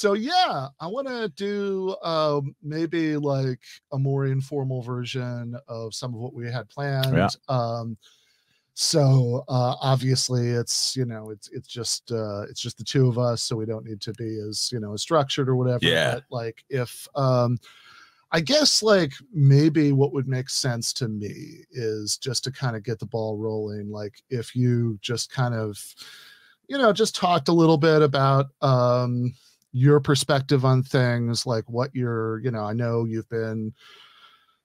So yeah, I want to do maybe like a more informal version of some of what we had planned. Yeah. So obviously it's, you know, it's just the two of us, so we don't need to be as, you know, as structured or whatever. Yeah. But like if I guess like maybe what would make sense to me is just to kind of get the ball rolling. Like if you just kind of, you know, just talked a little bit about your perspective on things, like what you're, you know, I know you've been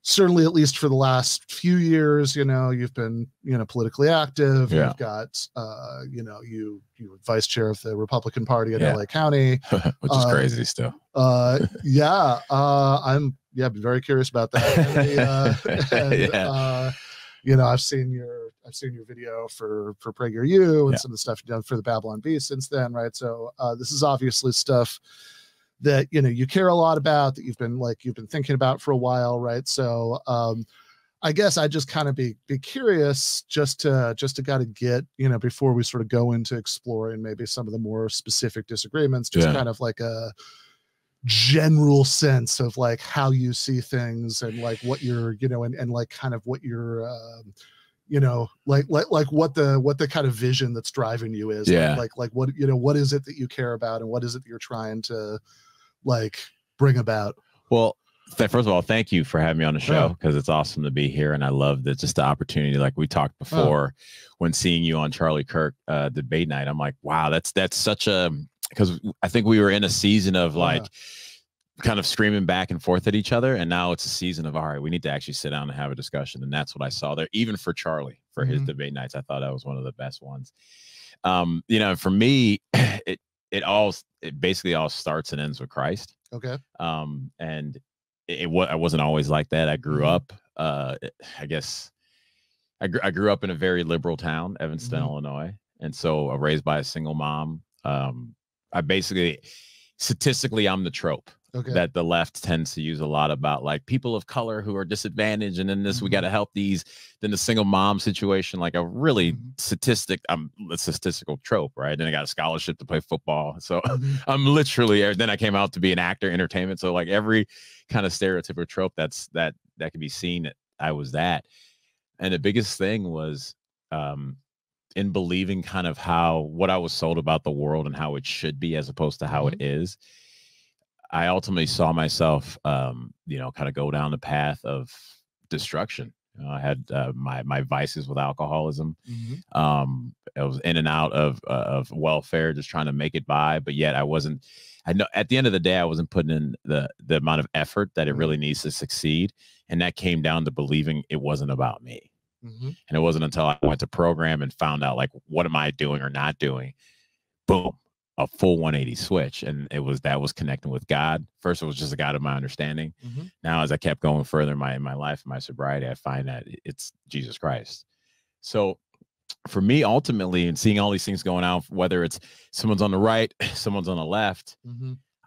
certainly, at least for the last few years, you know, you've been, you know, politically active. Yeah. You've got, you know, you were vice chair of the Republican Party in Yeah. LA County, which is crazy still. Yeah. I'm very curious about that. You know, I've seen your video for PragerU and some of the stuff you've done for the Babylon Bee since then, right? So this is obviously stuff that, you know, you care a lot about, that you've been thinking about for a while, right? So I guess I just kind of be curious just to kind of get, you know, before we sort of go into exploring maybe some of the more specific disagreements, just kind of like a general sense of like how you see things and like what you're, you know, and like kind of what you're you know, like what the kind of vision that's driving you is. Like what, you know, what is it that you care about and what is it that you're trying to like bring about? Well, first of all, thank you for having me on the show, because it's awesome to be here, and I love that, just the opportunity. Like we talked before, when seeing you on Charlie Kirk debate night, I'm like, wow, that's such a, because I think we were in a season of like kind of screaming back and forth at each other, and now it's a season of, all right, we need to actually sit down and have a discussion. And that's what I saw there, even for Charlie, for his debate nights. I thought that was one of the best ones. You know, for me, it basically all starts and ends with Christ. Okay. And I wasn't always like that. I grew up, I guess I grew up in a very liberal town, Evanston, Illinois. And so raised by a single mom. I basically, statistically, I'm the trope that the left tends to use a lot, about like people of color who are disadvantaged, and then this, we got to help these, then the single mom situation, like a really a statistical trope, right? Then I got a scholarship to play football. So I'm literally, then I came out to be an actor, entertainment. So like every kind of stereotypical trope that can be seen, I was that. And the biggest thing was in believing kind of what I was sold about the world and how it should be, as opposed to how it is. I ultimately saw myself, you know, kind of go down the path of destruction. You know, I had my vices with alcoholism. I was in and out of welfare, just trying to make it by. But yet I wasn't. I know at the end of the day, I wasn't putting in the amount of effort that it really needs to succeed. And that came down to believing it wasn't about me. And it wasn't until I went to program and found out, like, what am I doing or not doing? Boom. A full 180 switch. And that was connecting with God. First, it was just a God of my understanding. Now, as I kept going further in my life, my sobriety, I find that it's Jesus Christ. So for me, ultimately, and seeing all these things going on, whether it's someone's on the right, someone's on the left,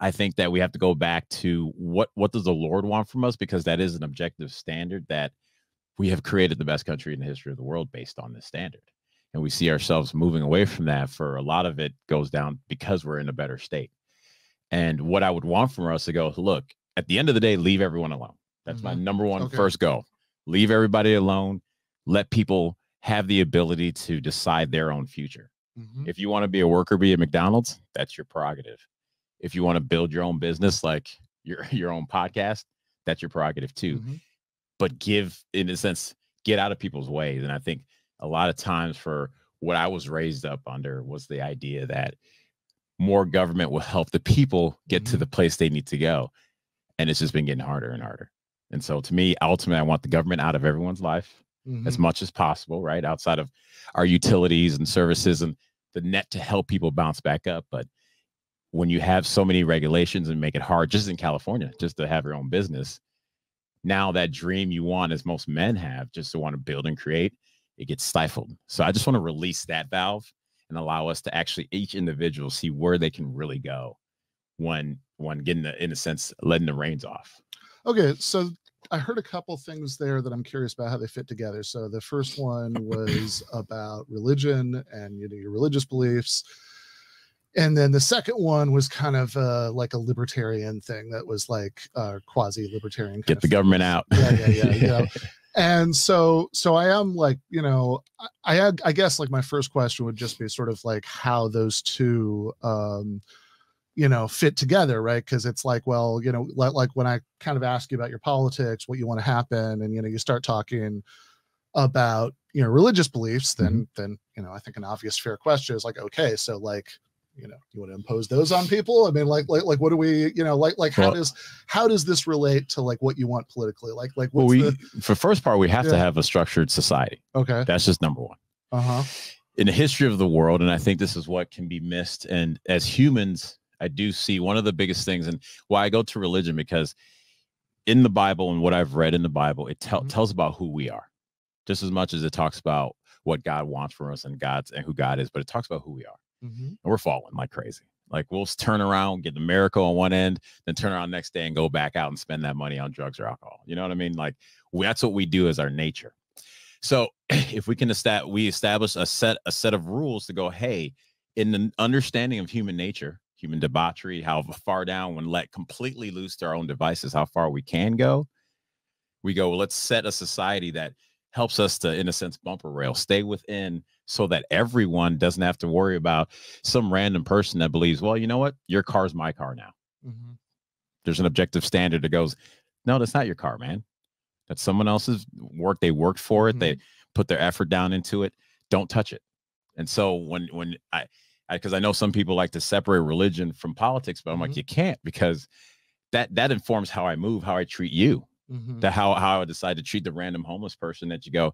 I think that we have to go back to what does the Lord want from us? Because that is an objective standard, that we have created the best country in the history of the world based on this standard. And we see ourselves moving away from that. For a lot of it goes down because we're in a better state. And what I would want from us to go, look, at the end of the day, leave everyone alone. That's my number one first goal. Leave everybody alone. Let people have the ability to decide their own future. If you want to be a worker, be at McDonald's, that's your prerogative. If you want to build your own business, like your own podcast, that's your prerogative too. But in a sense, get out of people's ways. And I think a lot of times, for what I was raised up under, was the idea that more government will help the people get to the place they need to go. And it's just been getting harder and harder. And so to me, ultimately, I want the government out of everyone's life as much as possible, right? Outside of our utilities and services and the net to help people bounce back up. But when you have so many regulations and make it hard, just in California, just to have your own business, now that dream you want, as most men have, just to want to build and create, it gets stifled. So I just want to release that valve and allow us to actually, each individual, see where they can really go when getting in a sense, letting the reins off. Okay. So I heard a couple things there that I'm curious about how they fit together. So the first one was about religion and, you know, your religious beliefs. And then the second one was kind of like a libertarian thing that was like quasi-libertarian. Get the government out. Yeah. You know? And so I am like, you know, I guess like my first question would just be sort of like how those two, you know, fit together, right? Because it's like, well, you know, like when I kind of ask you about your politics, what you want to happen, and you know, you start talking about, you know, religious beliefs, then you know, I think an obvious fair question is like, okay, so like, you know, you want to impose those on people? I mean, like what do we, you know, like how does this relate to like what you want politically? Like what's for first part, we have to have a structured society. Okay, that's just number one. In the history of the world, and I think this is what can be missed. And as humans, I do see one of the biggest things, and why I go to religion, because in the Bible and what I've read in the Bible, it tells about who we are, just as much as it talks about what God wants for us and who God is, but it talks about who we are. And we're falling like crazy. Like we'll turn around, get the miracle on one end, then turn around next day and go back out and spend that money on drugs or alcohol. You know what I mean? Like that's what we do as our nature. So if we can establish a set of rules to go, hey, in the understanding of human nature, human debauchery, how far down when let completely loose to our own devices, how far we can go. We go, well, let's set a society that helps us to, in a sense, bumper rail, stay within, so that everyone doesn't have to worry about some random person that believes, well, you know what? Your car's my car now. There's an objective standard that goes, no, that's not your car, man. That's someone else's work. They worked for it. They put their effort down into it. Don't touch it. And so when because I know some people like to separate religion from politics, but I'm like, you can't, because that informs how I move, how I treat you, how I decide to treat the random homeless person that you go,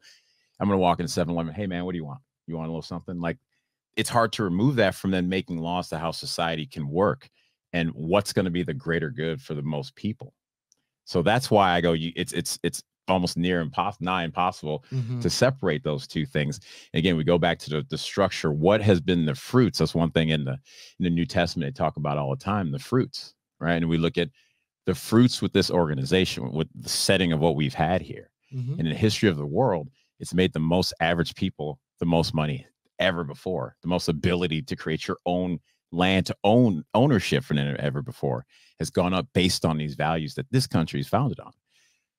I'm going to walk in 7-Eleven. Hey, man, what do you want? You want a little something? Like, it's hard to remove that from then making laws to how society can work and what's going to be the greater good for the most people. So that's why I go, it's almost nigh impossible to separate those two things. Again, we go back to the structure. What has been the fruits? That's one thing in the New Testament they talk about all the time, the fruits, right? And we look at the fruits with this organization, with the setting of what we've had here. And in the history of the world, it's made the most average people the most money ever before, the most ability to create your own land, to own ownership for ever before has gone up based on these values that this country is founded on.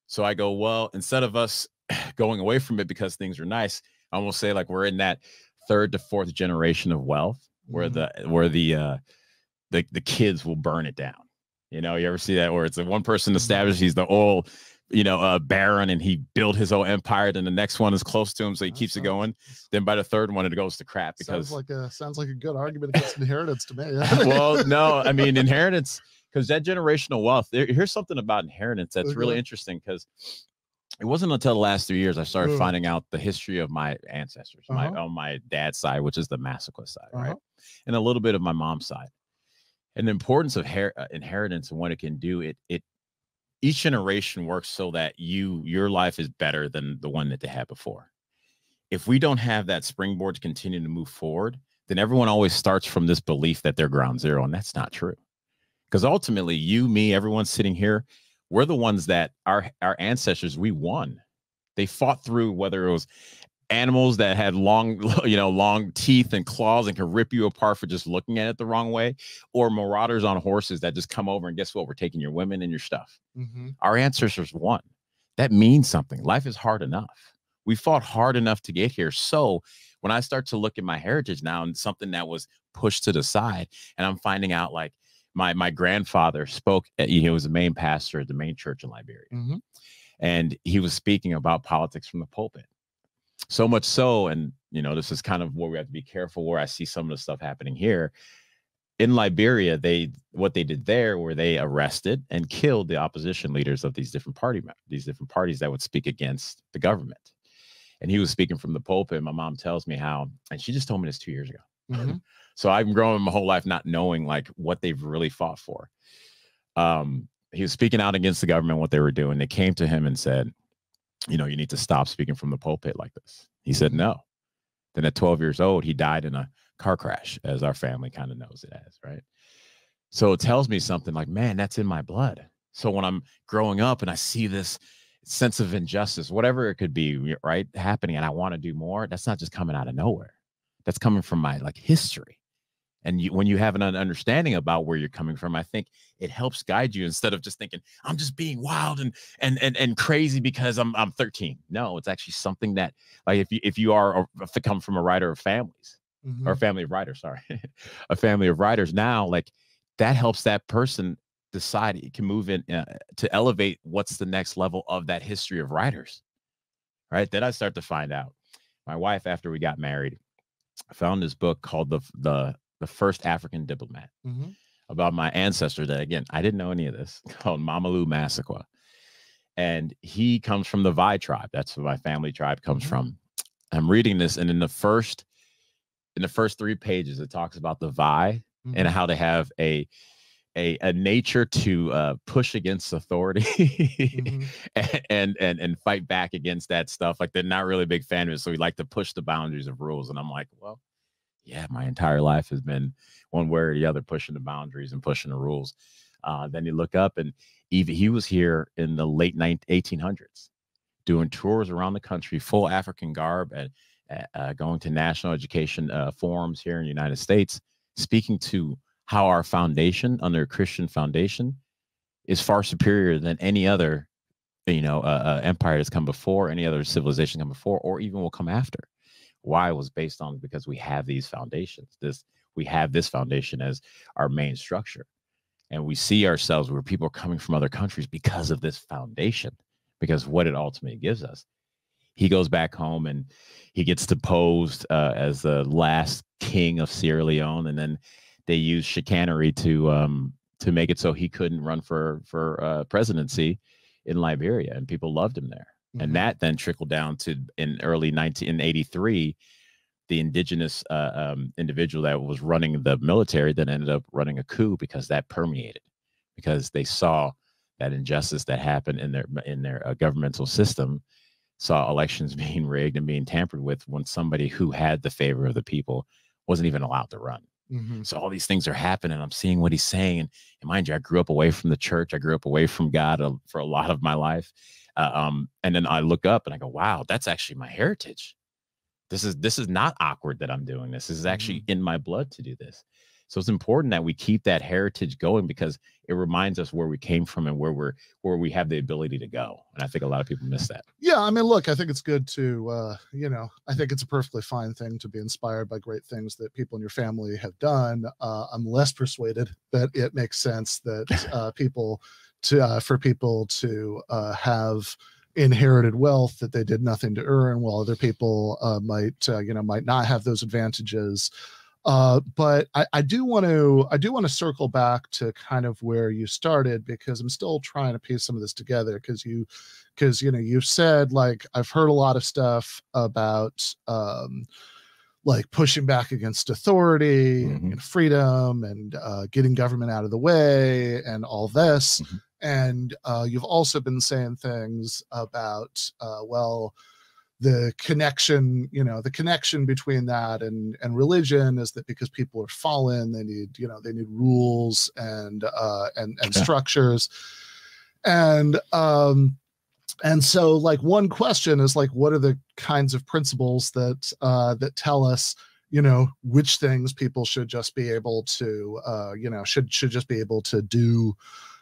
So I go, well, instead of us going away from it because things are nice, I almost say like we're in that 3rd to 4th generation of wealth where the kids will burn it down. You know, you ever see that where it's the one person established, he's the old, you know, baron, and he built his own empire. Then the next one is close to him, so he keeps it going. Then by the third one, it goes to crap because sounds like a good argument against inheritance to me. Well, no, I mean inheritance, because that generational wealth. Here's something about inheritance that's really interesting, because it wasn't until the last 3 years I started finding out the history of my ancestors, on my dad's side, which is the Massaquoi side, right, and a little bit of my mom's side, and the importance of inheritance and what it can do. Each generation works so that your life is better than the one that they had before. If we don't have that springboard to continue to move forward, then everyone always starts from this belief that they're ground zero, and that's not true. Because ultimately, you, me, everyone sitting here, we're the ones that our ancestors, we won. They fought through, whether it was animals that had long teeth and claws and can rip you apart for just looking at it the wrong way, or marauders on horses that just come over and guess what? We're taking your women and your stuff. Our ancestors won. That means something. Life is hard enough. We fought hard enough to get here. So when I start to look at my heritage now and something that was pushed to the side, and I'm finding out like my grandfather spoke, he was the main pastor at the main church in Liberia. And he was speaking about politics from the pulpit. So much so, and you know, this is kind of where we have to be careful, where I see some of the stuff happening here. In Liberia, what they did there, where they arrested and killed the opposition leaders of these different parties that would speak against the government. And he was speaking from the pulpit. My mom tells me how, and she just told me this 2 years ago. So I've grown my whole life not knowing like what they've really fought for. He was speaking out against the government, what they were doing. They came to him and said, you know, you need to stop speaking from the pulpit like this. He said no. Then at 12 years old, he died in a car crash, as our family kind of knows it as, right? So it tells me something like, man, that's in my blood. So when I'm growing up and I see this sense of injustice, whatever it could be, right, happening, and I want to do more, that's not just coming out of nowhere. That's coming from my like history. And when you have an understanding about where you're coming from, I think it helps guide you instead of just thinking I'm just being wild and crazy because I'm 13. No, it's actually something that, like, if you come from a writer of families, or a family of writers, sorry, a family of writers, now, like, that helps that person decide it can move in to elevate what's the next level of that history of writers, right? Then I start to find out. My wife, after we got married, found this book called the First African Diplomat, about my ancestor that, again, I didn't know any of this, called Mamadou Massaquoi. And he comes from the Vai tribe. That's where my family tribe comes from. I'm reading this, and in the first 3 pages, it talks about the Vai and how they have a nature to push against authority and fight back against that stuff. Like, they're not really big fan of it, so we like to push the boundaries of rules. And I'm like, well, yeah, my entire life has been one way or the other, pushing the boundaries and pushing the rules. Then you look up, and he was here in the late 1800s doing tours around the country, full African garb, and going to national education forums here in the United States, speaking to how our foundation, under a Christian foundation, is far superior than any other, empire that's come before, any other civilization come before, or even will come after. Why? It was based on, because we have these foundations. We have this foundation as our main structure, and we see ourselves where people are coming from other countries because of this foundation, because what it ultimately gives us. He goes back home and he gets deposed as the last king of Sierra Leone, and then they use chicanery to make it so he couldn't run for presidency in Liberia, and people loved him there. And that then trickled down to, in early 1983, the indigenous individual that was running the military then ended up running a coup, because that permeated, because they saw that injustice that happened in their governmental system, saw elections being rigged and being tampered with when somebody who had the favor of the people wasn't even allowed to run. So all these things are happening. I'm seeing what he's saying. And mind you, I grew up away from the church. I grew up away from God for a lot of my life. And then I look up and I go, wow, that's actually my heritage. This is not awkward that I'm doing this. This is actually in my blood to do this. So it's important that we keep that heritage going, because it reminds us where we came from and where we have the ability to go. And I think a lot of people miss that. Yeah, I mean, look, I think it's good to, I think it's a perfectly fine thing to be inspired by great things that people in your family have done. I'm less persuaded that it makes sense that for people to have inherited wealth that they did nothing to earn, while other people might not have those advantages. But I do want to circle back to kind of where you started, because I'm still trying to piece some of this together, because you've said, like, I've heard a lot of stuff about like pushing back against authority and freedom and getting government out of the way and all this. And you've also been saying things about the connection between that and religion is that because people are fallen, they need rules and structures. And so, like, one question is, like, what are the kinds of principles that tell us, which things people should just be able to, should just be able to do,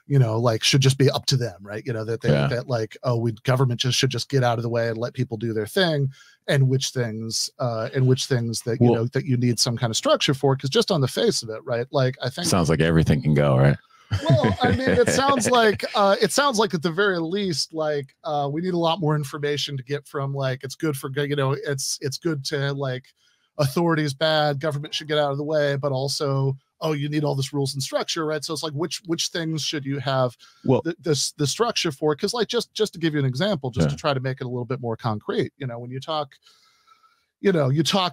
like, should just be up to them, right? That government should just get out of the way and let people do their thing, and which things that, that you need some kind of structure for, because just on the face of it, right? Like, I think sounds like everything can go, right? Well, I mean, it sounds like at the very least, like, we need a lot more information to get from, like, it's good for, it's good to, like, authority is bad, government should get out of the way, but also, you need all this rules and structure, right? So it's like, which things should you have the structure for? Because, like, just to give you an example, just to try to make it a little bit more concrete, when you talk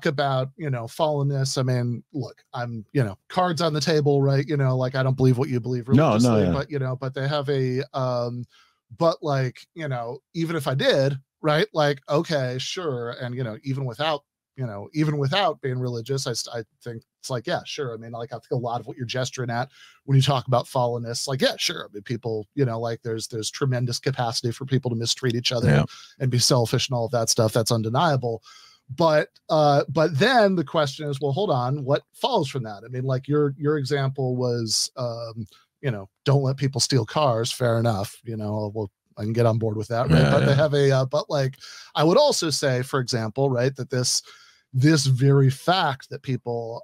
about, fallenness. I mean, look, I'm, cards on the table, right? Like, I don't believe what you believe religiously, but they have but, like, even if I did, right? Like, okay, sure. And, even without being religious, I think it's like, yeah, sure. I mean, like, I think a lot of what you're gesturing at when you talk about fallenness, like, yeah, sure. I mean, people, like, there's tremendous capacity for people to mistreat each other and be selfish and all of that stuff. That's undeniable. but then the question is, well, hold on, what follows from that? I mean, like your example was, you know, don't let people steal cars. Fair enough. You know, well, I can get on board with that, right? But they have a, but like, I would also say, for example, right, that this very fact that people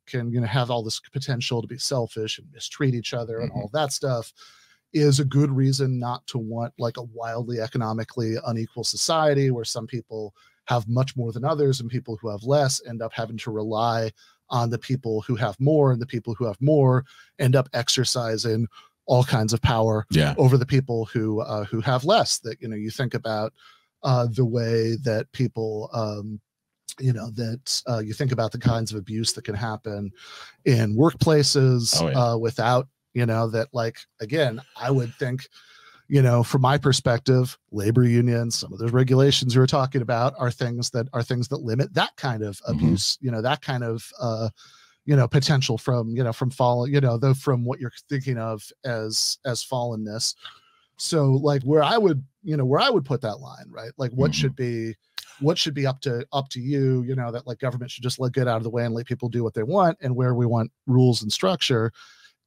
can, you know, have all this potential to be selfish and mistreat each other and all that stuff is a good reason not to want like a wildly economically unequal society where some people have much more than others and people who have less end up having to rely on the people who have more, and the people who have more end up exercising all kinds of power over the people who have less. That, you know, you think about the way that people, you know, that you think about the kinds of abuse that can happen in workplaces without, you know, that, like, again, I would think, you know, from my perspective, labor unions, some of those regulations you were talking about are things that limit that kind of abuse, you know, that kind of, you know, potential from, you know, from fall, you know, though, from what you're thinking of as fallenness. So like where I would put that line, right? Like what should be up to you, you know, that like government should just let get out of the way and let people do what they want, and where we want rules and structure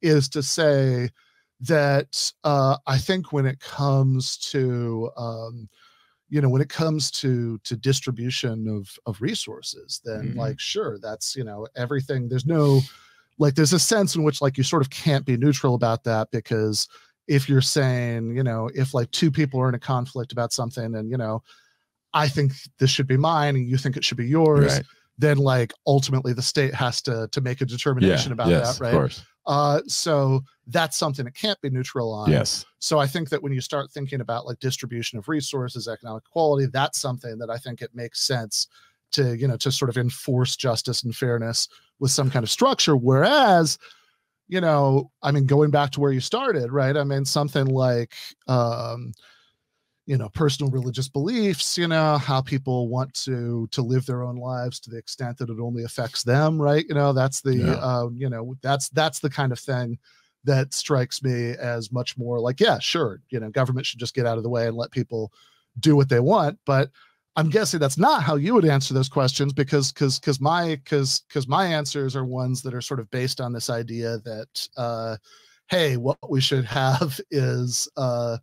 is to say that I think when it comes to you know, when it comes to distribution of resources, then like, sure, that's, you know, everything. There's no, like, there's a sense in which like you sort of can't be neutral about that, because if you're saying, you know, if like two people are in a conflict about something and, you know, I think this should be mine and you think it should be yours, then like ultimately the state has to make a determination about that, right? Of course. So that's something it can't be neutral on. Yes. So I think that when you start thinking about like distribution of resources, economic equality, that's something that I think it makes sense to, you know, to sort of enforce justice and fairness with some kind of structure. Whereas, you know, I mean, going back to where you started, right? I mean, something like, you know, personal religious beliefs, you know, how people want to live their own lives to the extent that it only affects them, right? You know, that's the, you know, that's the kind of thing that strikes me as much more like, yeah, sure, you know, government should just get out of the way and let people do what they want. But I'm guessing that's not how you would answer those questions, because my answers are ones that are sort of based on this idea that, hey, what we should have is a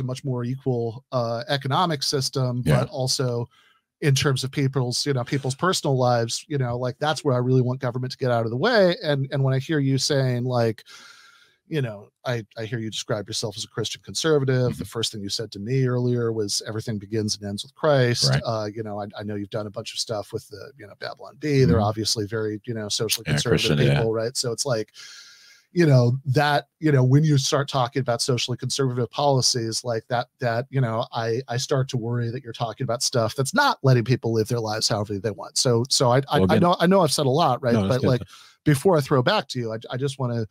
much more equal economic system, but also in terms of people's personal lives, you know, like that's where I really want government to get out of the way. And when I hear you saying like, you know, I hear you describe yourself as a Christian conservative. The first thing you said to me earlier was everything begins and ends with Christ. You know, I know you've done a bunch of stuff with the, you know, Babylon Bee. They're obviously very, you know, socially conservative people, right? So it's like, you know, that, you know, when you start talking about socially conservative policies like that, you know, I start to worry that you're talking about stuff that's not letting people live their lives however they want. So I know I've said a lot, right? No, but good. Like, before I throw back to you, I just want to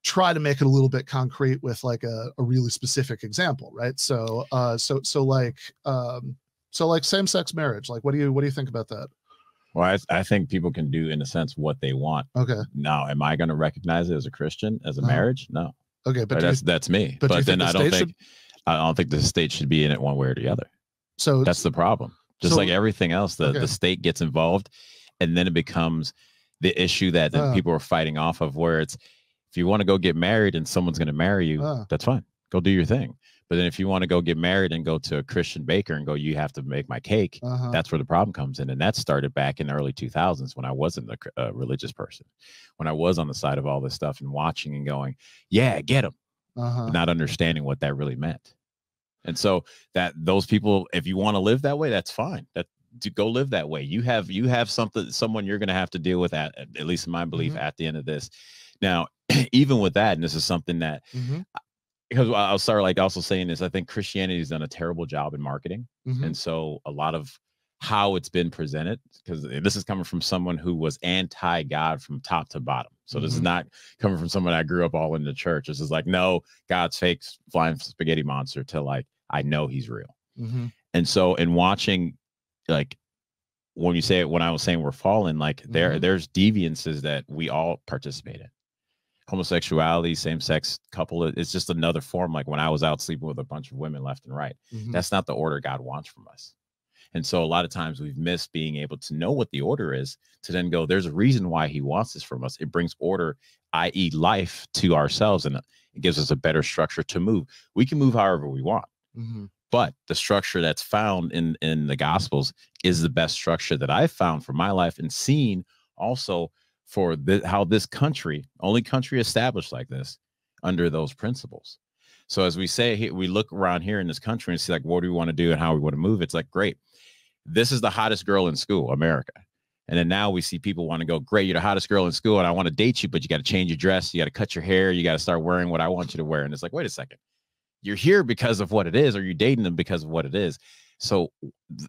try to make it a little bit concrete with like a really specific example, right? So like same-sex marriage, like what do you think about that? Well, I think people can do, in a sense, what they want. Okay. Now, am I going to recognize it as a Christian, as a marriage? No. Okay, but that's me. But then I don't think the state should be in it one way or the other. So that's the problem. Just like everything else, the state gets involved, and then it becomes the issue that then people are fighting off of, where it's, if you want to go get married and someone's going to marry you, that's fine. Go do your thing. But then if you want to go get married and go to a Christian baker and go, you have to make my cake, that's where the problem comes in. And that started back in the early 2000s when I wasn't a religious person, when I was on the side of all this stuff and watching and going, yeah, get them, but not understanding what that really meant. And so that those people, if you want to live that way, that's fine. That to go live that way. You have someone you're going to have to deal with at least in my belief at the end of this. Now, even with that, and this is something that, because I'll start like also saying this, I think Christianity has done a terrible job in marketing. And so a lot of how it's been presented, because this is coming from someone who was anti-God from top to bottom. So this is not coming from someone I grew up all in the church. This is like, no, God's fake flying spaghetti monster, to like, I know he's real. And so in watching, like, when I was saying we're fallen, like there's deviances that we all participate in. Homosexuality, same-sex couple, it's just another form. Like when I was out sleeping with a bunch of women left and right, that's not the order God wants from us. And so a lot of times we've missed being able to know what the order is, to then go, there's a reason why he wants this from us. It brings order, i.e. life, to ourselves, and it gives us a better structure to move. We can move however we want. But the structure that's found in the Gospels is the best structure that I've found for my life, and seen also for how this country, only country established like this, under those principles. So as we say, we look around here in this country and see, like, what do we want to do and how we want to move? It's like, great, this is the hottest girl in school, America. And then now we see people want to go, great, you're the hottest girl in school and I want to date you, but you got to change your dress. You got to cut your hair. You got to start wearing what I want you to wear. And it's like, wait a second, you're here because of what it is, or you're dating them because of what it is. So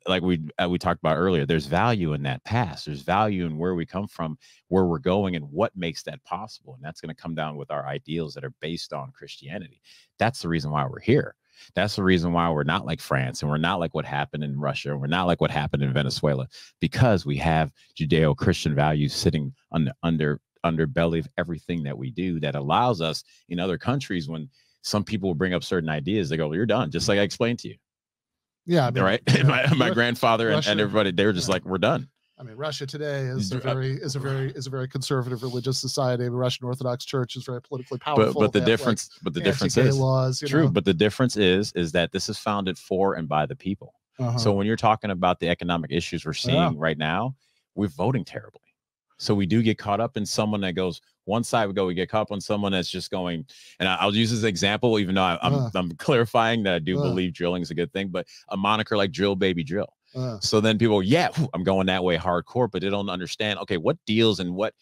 like we talked about earlier, there's value in that past. There's value in where we come from, where we're going, and what makes that possible. And that's going to come down with our ideals that are based on Christianity. That's the reason why we're here. That's the reason why we're not like France, and we're not like what happened in Russia, and we're not like what happened in Venezuela, because we have Judeo-Christian values sitting underbelly of everything that we do, that allows us in other countries, when some people will bring up certain ideas, they go, well, you're done, just like I explained to you. Yeah, I mean, right. You know, my grandfather and everybody, they were just like, we're done. I mean, Russia today is a very conservative religious society. The Russian Orthodox Church is very politically powerful. But the difference is laws, true. But the difference is that this is founded for and by the people. So when you're talking about the economic issues we're seeing right now, we're voting terribly. So we do get caught up in someone that goes one side. We get caught up on someone that's just going, and I'll use this example, even though I'm clarifying that I do believe drilling is a good thing, but a moniker like Drill Baby Drill. So then people, I'm going that way hardcore, but they don't understand, okay, what deals and what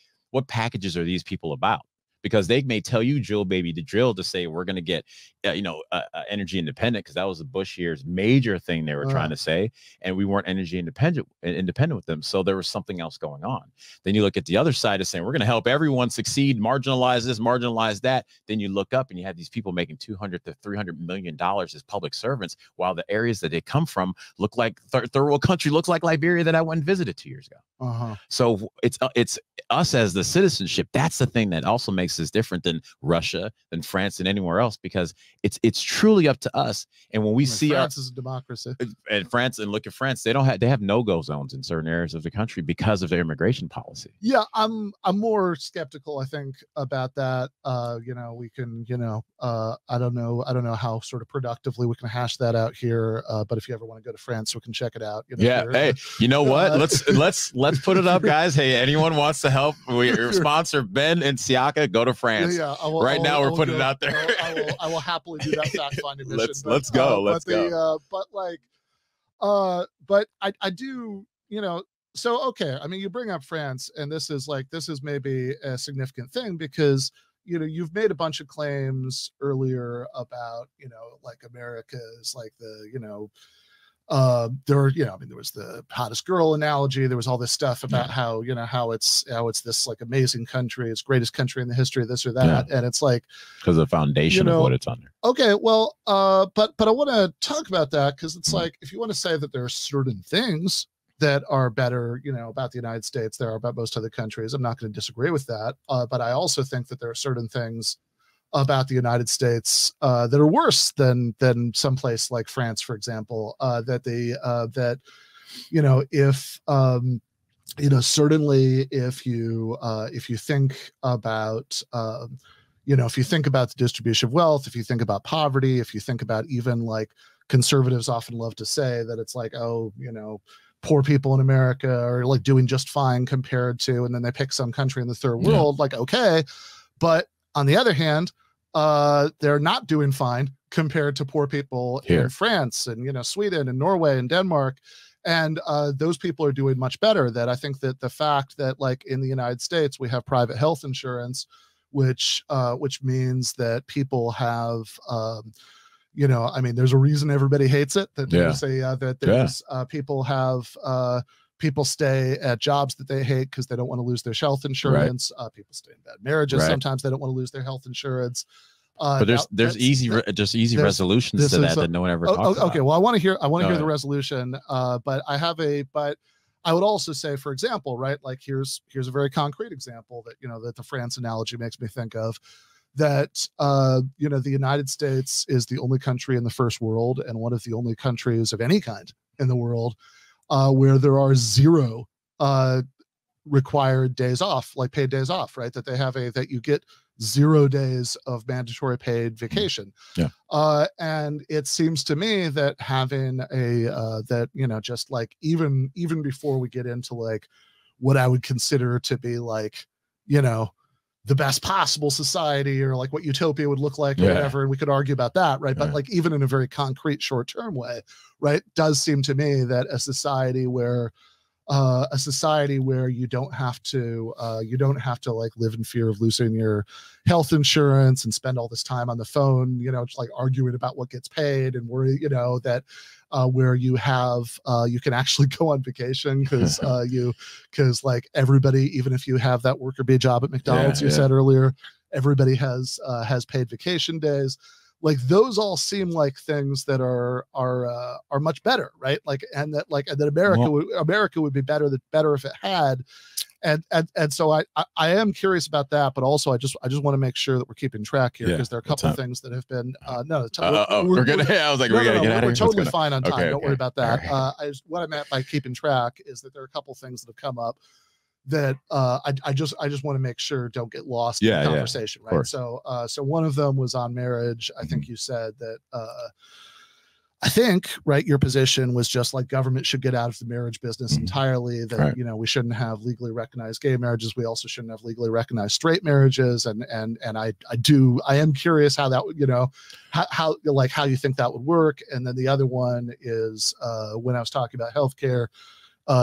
packages are these people about? Because they may tell you Drill Baby to drill to say we're going to get, energy independent, because that was the Bush years major thing they were trying to say, and we weren't energy independent with them. So there was something else going on. Then you look at the other side of saying we're going to help everyone succeed, marginalize this, marginalize that. Then you look up and you have these people making $200 to $300 million as public servants, while the areas that they come from look like third world country, looks like Liberia that I went and visited 2 years ago. So it's us as the citizenship. That's the thing that also makes us different than Russia, than France, and anywhere else, because it's truly up to us. And when we see France is a democracy, and France, and look at France, they have no-go zones in certain areas of the country because of their immigration policy. Yeah, I'm more skeptical, I think, about that. We can, I don't know how sort of productively we can hash that out here. But if you ever want to go to France, we can check it out. Hey, you know what? Let's put it up, guys. Hey, anyone wants to help? Your sponsor Ben and Siaka, go to France. Yeah, now we're putting it out there. I will happily do that fact finding mission. Let's go. But I do, so, okay. I mean, you bring up France, and this is maybe a significant thing, because, you've made a bunch of claims earlier about, like America is like the, there was the hottest girl analogy. There was all this stuff about how it's this like amazing country, it's greatest country in the history of this or that. And it's like, because of the foundation of what it's under. Okay, well, but I want to talk about that, because it's like, if you want to say that there are certain things that are better, about the United States, there are about most other countries, I'm not going to disagree with that. But I also think that there are certain things about the United States that are worse than someplace like France, for example. Certainly if you think about if you think about the distribution of wealth, if you think about poverty, if you think about, even like conservatives often love to say that it's like, poor people in America are like doing just fine compared to, and then they pick some country in the third world, like, okay, but on the other hand, they're not doing fine compared to poor people in France and, Sweden and Norway and Denmark. And those people are doing much better. That I think that the fact that, like, in the United States, we have private health insurance, which means that people have, there's a reason everybody hates it. That people have, people stay at jobs that they hate because they don't want to lose their health insurance. People stay in bad marriages. Sometimes they don't want to lose their health insurance. But there's easy resolutions to that no one ever talks about. Okay, well, I want to hear the resolution. But I would also say, for example, right, like here's a very concrete example that that the France analogy makes me think of. That the United States is the only country in the first world, and one of the only countries of any kind in the world where there are zero required days off, like paid days off, right? That they have that you get 0 days of mandatory paid vacation. Yeah. And it seems to me that having that, just like even before we get into like what I would consider to be like, the best possible society, or like what utopia would look like, or whatever. And we could argue about that, right? But like even in a very concrete short-term way, right, does seem to me that a society where you don't have to like live in fear of losing your health insurance and spend all this time on the phone, just like arguing about what gets paid, and worry, that where you have you can actually go on vacation because like everybody, even if you have that worker bee job at McDonald's, you said earlier, everybody has paid vacation days. Like those all seem like things that are much better, right? Like, and that America would be better if it had. And so I am curious about that, but also I just want to make sure that we're keeping track here, because there are a couple of things that have been we're gonna. I was like, we gotta get out of here. We're totally fine on time. Okay, Don't worry about that. Right. What I meant by keeping track is that there are a couple of things that have come up that I just want to make sure don't get lost in the conversation, right? So one of them was on marriage. I think you said that I think, right, your position was just like government should get out of the marriage business entirely, that we shouldn't have legally recognized gay marriages, we also shouldn't have legally recognized straight marriages, and I am curious how that would, how you think that would work. And then the other one is when I was talking about healthcare,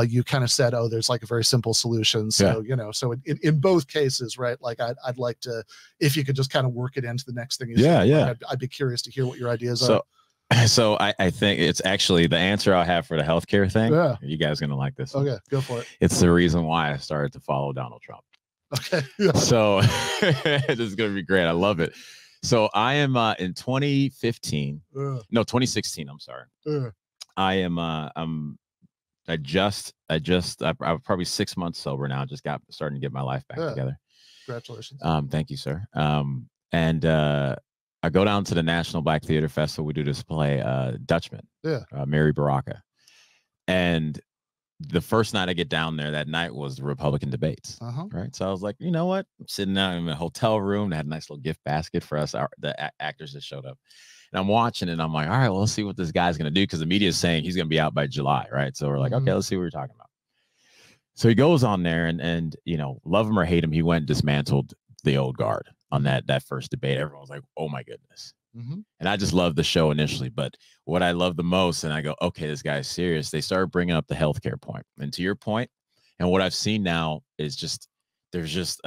you kind of said, oh, there's like a very simple solution. So, so in both cases, right, like I'd like to, if you could just kind of work it into the next thing. I'd be curious to hear what your ideas are. So I think it's actually the answer I have for the healthcare thing. Yeah. You guys are going to like this. Okay, go for it. It's the reason why I started to follow Donald Trump. Okay. So this is going to be great. I love it. So I am in 2016. I'm sorry. I am, I'm probably 6 months sober now. Just starting to get my life back together. Congratulations. Thank you, sir. I go down to the National Black Theater Festival. We do this play, Dutchman, Mary Baraka. And the first night I get down there, that night was the Republican debates, right? So I was like, you know what? I'm sitting down in a hotel room. They had a nice little gift basket for us, the actors that showed up. And I'm watching it, and I'm like, all right, well, let's see what this guy's going to do, because the media is saying he's going to be out by July, right? So we're like, okay, let's see what we're talking about. So he goes on there, and love him or hate him, he went and dismantled the old guard on that first debate. Everyone was like, oh my goodness. And I just loved the show initially, but what I love the most, and I go, okay, this guy's serious, they started bringing up the healthcare point. And to your point, and what I've seen now is just, there's just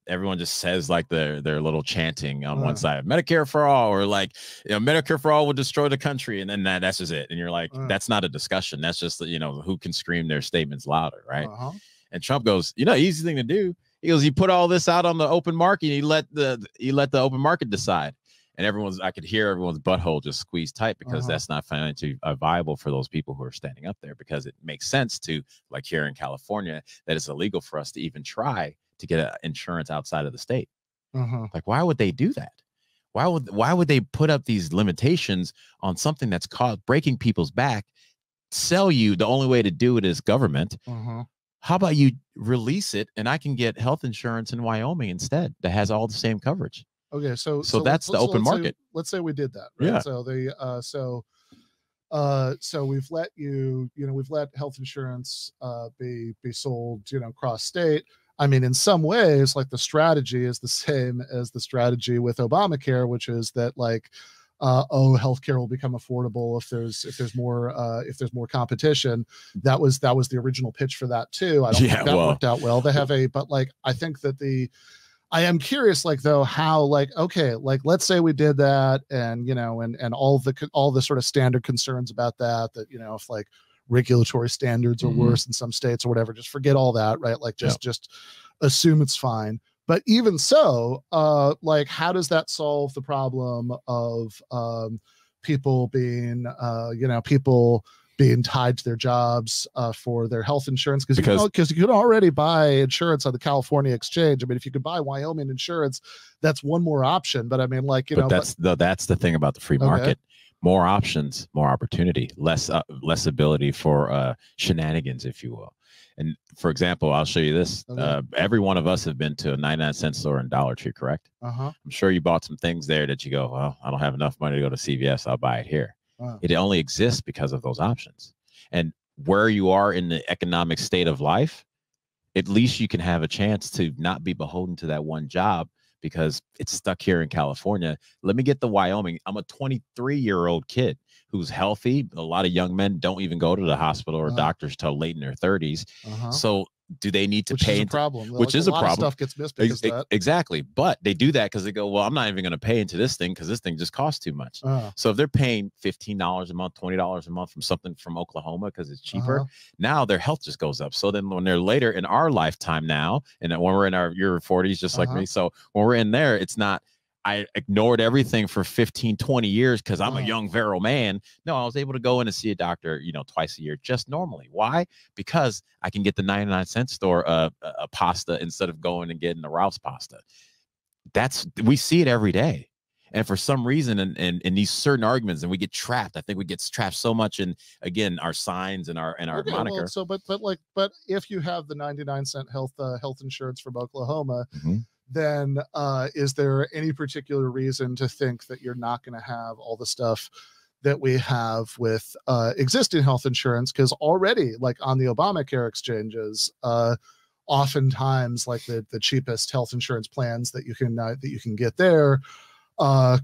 everyone just says like their little chanting on one side, Medicare for all, or like, Medicare for all will destroy the country, and then that's just it. And you're like, that's not a discussion. That's just who can scream their statements louder, right? And Trump goes, easy thing to do. He goes, you put all this out on the open market, and you let the open market decide. And I could hear everyone's butthole just squeeze tight, because that's not financially viable for those people who are standing up there, because it makes sense to, like here in California, that it's illegal for us to even try to get insurance outside of the state. Like, why would they do that? Why would they put up these limitations on something that's breaking people's back, sell you the only way to do it is government? How about you release it, and I can get health insurance in Wyoming instead that has all the same coverage? Okay, so that's the open market. Let's say we did that, right? So we've let we've let health insurance be sold, cross state. I mean, in some ways, like the strategy is the same as the strategy with Obamacare, which is that like, healthcare will become affordable if there's more competition. That was the original pitch for that too. I don't think that worked out well. They have but like, I think that I am curious, like, though, how, like, okay, like, let's say we did that, and and all the sort of standard concerns about that, if like regulatory standards are worse in some states or whatever, just forget all that, right? Like, just assume it's fine. But even so, like, how does that solve the problem of people being tied to their jobs for their health insurance? Because you could already buy insurance on the California exchange. I mean, if you could buy Wyoming insurance, that's one more option. But I mean, like, that's the thing about the free market. more options, more opportunity, less ability for shenanigans, if you will. And for example, I'll show you this. Okay. Every one of us have been to a 99-cent store in Dollar Tree, correct? Uh-huh. I'm sure you bought some things there that you go, well, I don't have enough money to go to CVS. I'll buy it here. Wow. It only exists because of those options. And where you are in the economic state of life, at least you can have a chance to not be beholden to that one job because it's stuck here in California. Let me get to Wyoming. I'm a 23-year-old kid who's healthy. A lot of young men don't even go to the hospital or doctors till late in their 30s. So do they need to pay? Which is a problem. Which is a problem. Stuff gets missed because of that. Exactly. But they do that because they go, well, I'm not even going to pay into this thing because this thing just costs too much. So if they're paying $15 a month, $20 a month from something from Oklahoma because it's cheaper, now their health just goes up. So then when they're later in our lifetime now, and when we're in your 40s, just like me. So when we're in there, it's not, I ignored everything for 15, 20 years because I'm a young, virile man. No, I was able to go in and see a doctor, twice a year, just normally. Why? Because I can get the 99-cent store a pasta instead of going and getting the Ralph's pasta. We see it every day. And for some reason, in these certain arguments, and we get trapped. I think we get trapped so much in, again, our signs and our moniker. Well, but if you have the 99-cent health insurance from Oklahoma, then is there any particular reason to think that you're not going to have all the stuff that we have with existing health insurance? Because already, like on the Obamacare exchanges, oftentimes like the cheapest health insurance plans that you can get there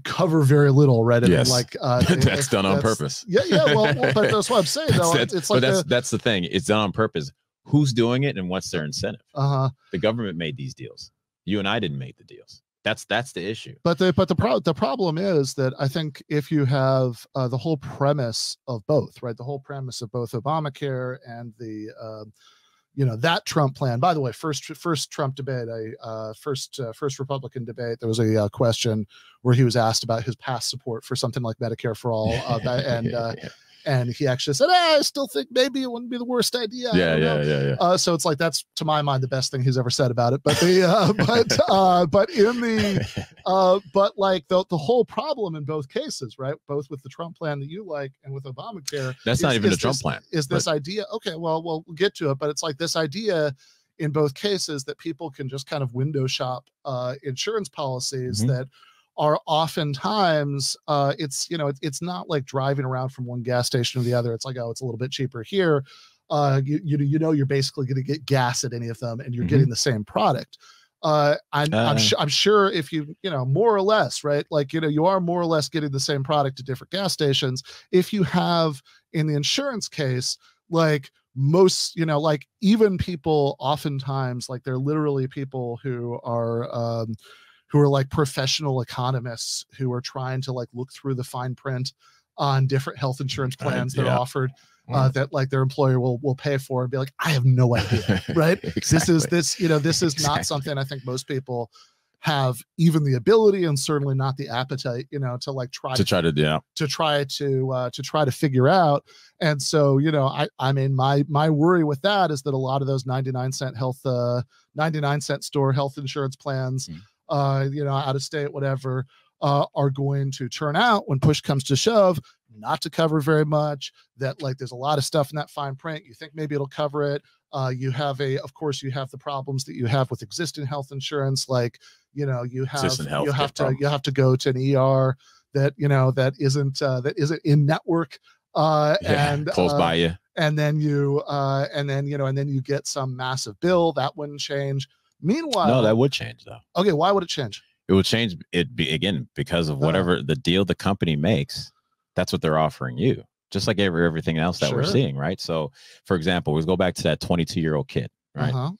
cover very little, right? Yes, that's done on purpose. Yeah. Well, but that's what I'm saying. Though it's like that's the thing. It's done on purpose. Who's doing it and what's their incentive? The government made these deals. You and I didn't make the deals. That's the issue. But the problem is that I think if you have the whole premise of both, right? The whole premise of both Obamacare and the that Trump plan. By the way, first Trump debate, first Republican debate, there was a question where he was asked about his past support for something like Medicare for all, and he actually said, I still think maybe it wouldn't be the worst idea. Yeah. So it's like, that's to my mind the best thing he's ever said about it. But but like the whole problem in both cases, right? Both with the Trump plan that you like and with Obamacare. That's not even the Trump plan. Is this idea? Okay, well, we'll get to it. But it's like this idea in both cases that people can just kind of window shop insurance policies that are oftentimes it's not like driving around from one gas station to the other. It's like, oh, it's a little bit cheaper here. You're basically going to get gas at any of them, and you're getting the same product. I'm sure if you more or less, right, like you are more or less getting the same product at different gas stations. If you have in the insurance case, like most, like even people oftentimes, like they're literally people who are like professional economists who are trying to like look through the fine print on different health insurance plans that are offered that like their employer will pay for, and be like, I have no idea, right? Exactly. This is not something I think most people have even the ability, and certainly not the appetite, to like try to figure out. And so, I mean, my worry with that is that a lot of those 99-cent store health insurance plans, out of state, whatever, are going to turn out, when push comes to shove, not to cover very much. That like there's a lot of stuff in that fine print. You think maybe it'll cover it. You have the problems that you have with existing health insurance, like you have to go to an ER that isn't in network and close by you, and then you get some massive bill that wouldn't change. Meanwhile, no, that would change though. Okay, why would it change? It would change because of whatever the deal the company makes. That's what they're offering you, just like everything else that we're seeing, right? So, for example, we go back to that 22-year-old kid, right?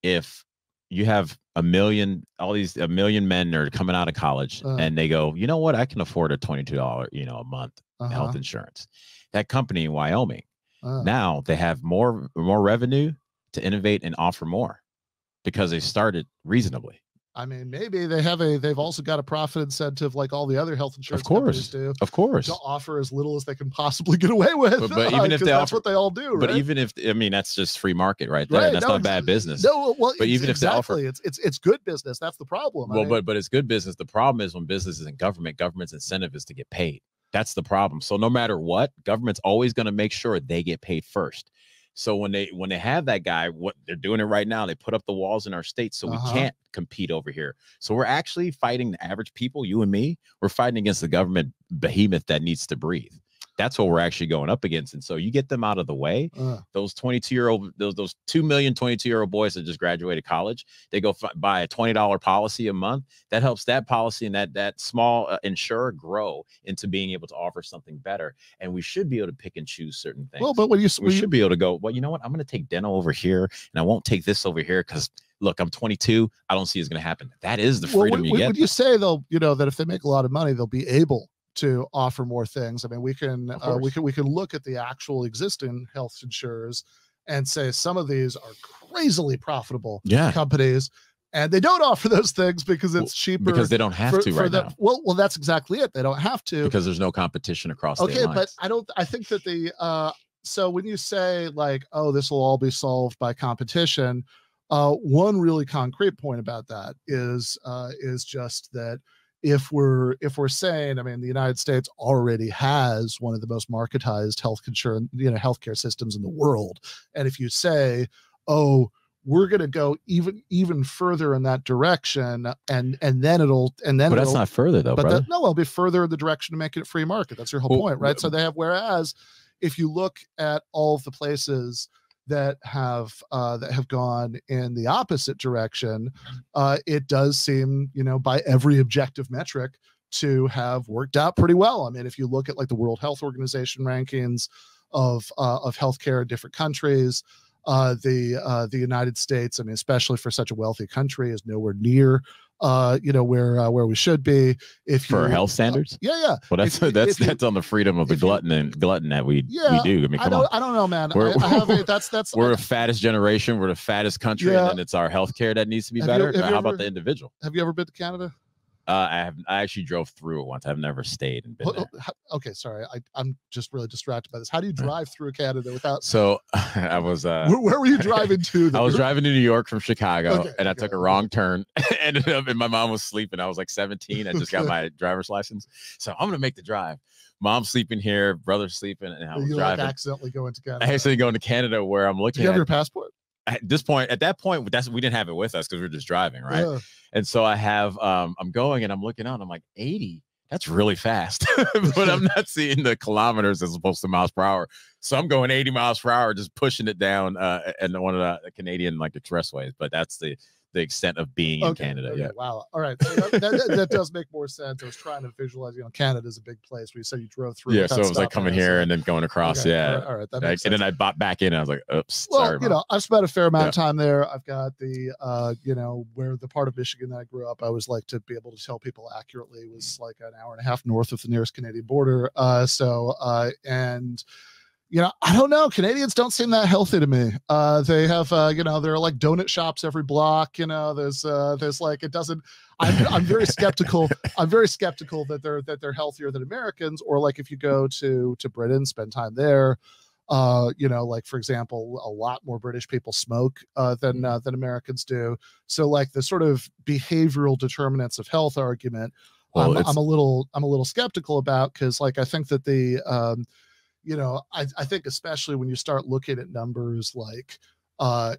If you have a million men are coming out of college and they go, you know what, I can afford a $22, a month health insurance. That company in Wyoming, now they have more revenue to innovate and offer more because they started reasonably. I mean, maybe they've also got a profit incentive like all the other health insurance companies do. Of course. To offer as little as they can possibly get away with. But even if that's what they all do, right? But even if, that's just free market right there. Right, that's not bad business. No, well, but even if they offer, it's good business. That's the problem. Well, but it's good business. The problem is when business is in government's incentive is to get paid. That's the problem. So no matter what, government's always going to make sure they get paid first. So when they have that guy, what they're doing it right now, they put up the walls in our state so we can't compete over here. So we're actually fighting the average people, you and me. We're fighting against the government behemoth that needs to breathe. That's what we're actually going up against. And so you get them out of the way. Those 22-year-old, those 2 million 22-year-old boys that just graduated college, they go buy a $20 policy a month. That helps that policy and that small insurer grow into being able to offer something better. And we should be able to pick and choose certain things. Well, but we should be able to go, well, you know what? I'm going to take dental over here and I won't take this over here because look, I'm 22. I don't see it's going to happen. That is the freedom you get. Would you say though, that if they make a lot of money, they'll be able to offer more things? I mean, we can look at the actual existing health insurers and say some of these are crazily profitable companies, and they don't offer those things because it's cheaper. Because they don't have to right now. Well, that's exactly it. They don't have to because there's no competition across state lines. But I think that so when you say like, oh, this will all be solved by competition, one really concrete point about that is just that if we're saying, I mean, the United States already has one of the most marketized healthcare systems in the world, and if you say, oh, we're going to go even further in that direction, and then but that's not further though, brother. It'll be further in the direction to make it a free market. That's your whole point, right? So they have, whereas if you look at all of the places that have gone in the opposite direction, it does seem, by every objective metric, to have worked out pretty well. I mean, if you look at like the World Health Organization rankings of healthcare in different countries, the United States, I mean, especially for such a wealthy country, is nowhere near where we should be. For health standards, yeah. Well, that's on the freedom of the glutton that we do. I mean, I don't know, man. We're the fattest generation. We're the fattest country, and then it's our healthcare that needs to be better. How about the individual? Have you ever been to Canada? I actually drove through it once. I've never stayed and been there. Okay, sorry. I'm just really distracted by this. How do you drive through Canada without? So I was. Where were you driving to? I was driving to New York from Chicago, and I took a wrong turn. Ended up, and my mom was sleeping. I was like 17. I just got my driver's license, so I'm gonna make the drive. Mom's sleeping here, brother's sleeping, and I was driving. Like accidentally going to Canada. I actually going to Canada, where I'm looking. Do you have your passport? At that point, we didn't have it with us because we were just driving, right? Yeah. And so I have, I'm going and I'm looking out and I'm like, 80, that's really fast. But I'm not seeing the kilometers as opposed to miles per hour. So I'm going 80 miles per hour, just pushing it down in one of the Canadian like expressways. But that's the extent of being in Canada. Okay, yeah. Wow. All right. So that does make more sense. I was trying to visualize, Canada's a big place where you said you drove through. Yeah. So it was like coming here and then going across. Okay, yeah. All right. That makes sense. And then I bought back in and I was like, oops. Well, sorry, I've spent a fair amount of time there. I've got the, where the part of Michigan that I grew up, I always like to be able to tell people accurately was like an hour and a half north of the nearest Canadian border. I don't know. Canadians don't seem that healthy to me. They have, there are like donut shops every block. There's like, it doesn't. I'm very skeptical. I'm very skeptical that they're healthier than Americans. Or like if you go to Britain, spend time there. Like for example, a lot more British people smoke than Americans do. So like the sort of behavioral determinants of health argument, I'm a little skeptical about, because like I think that I think especially when you start looking at numbers like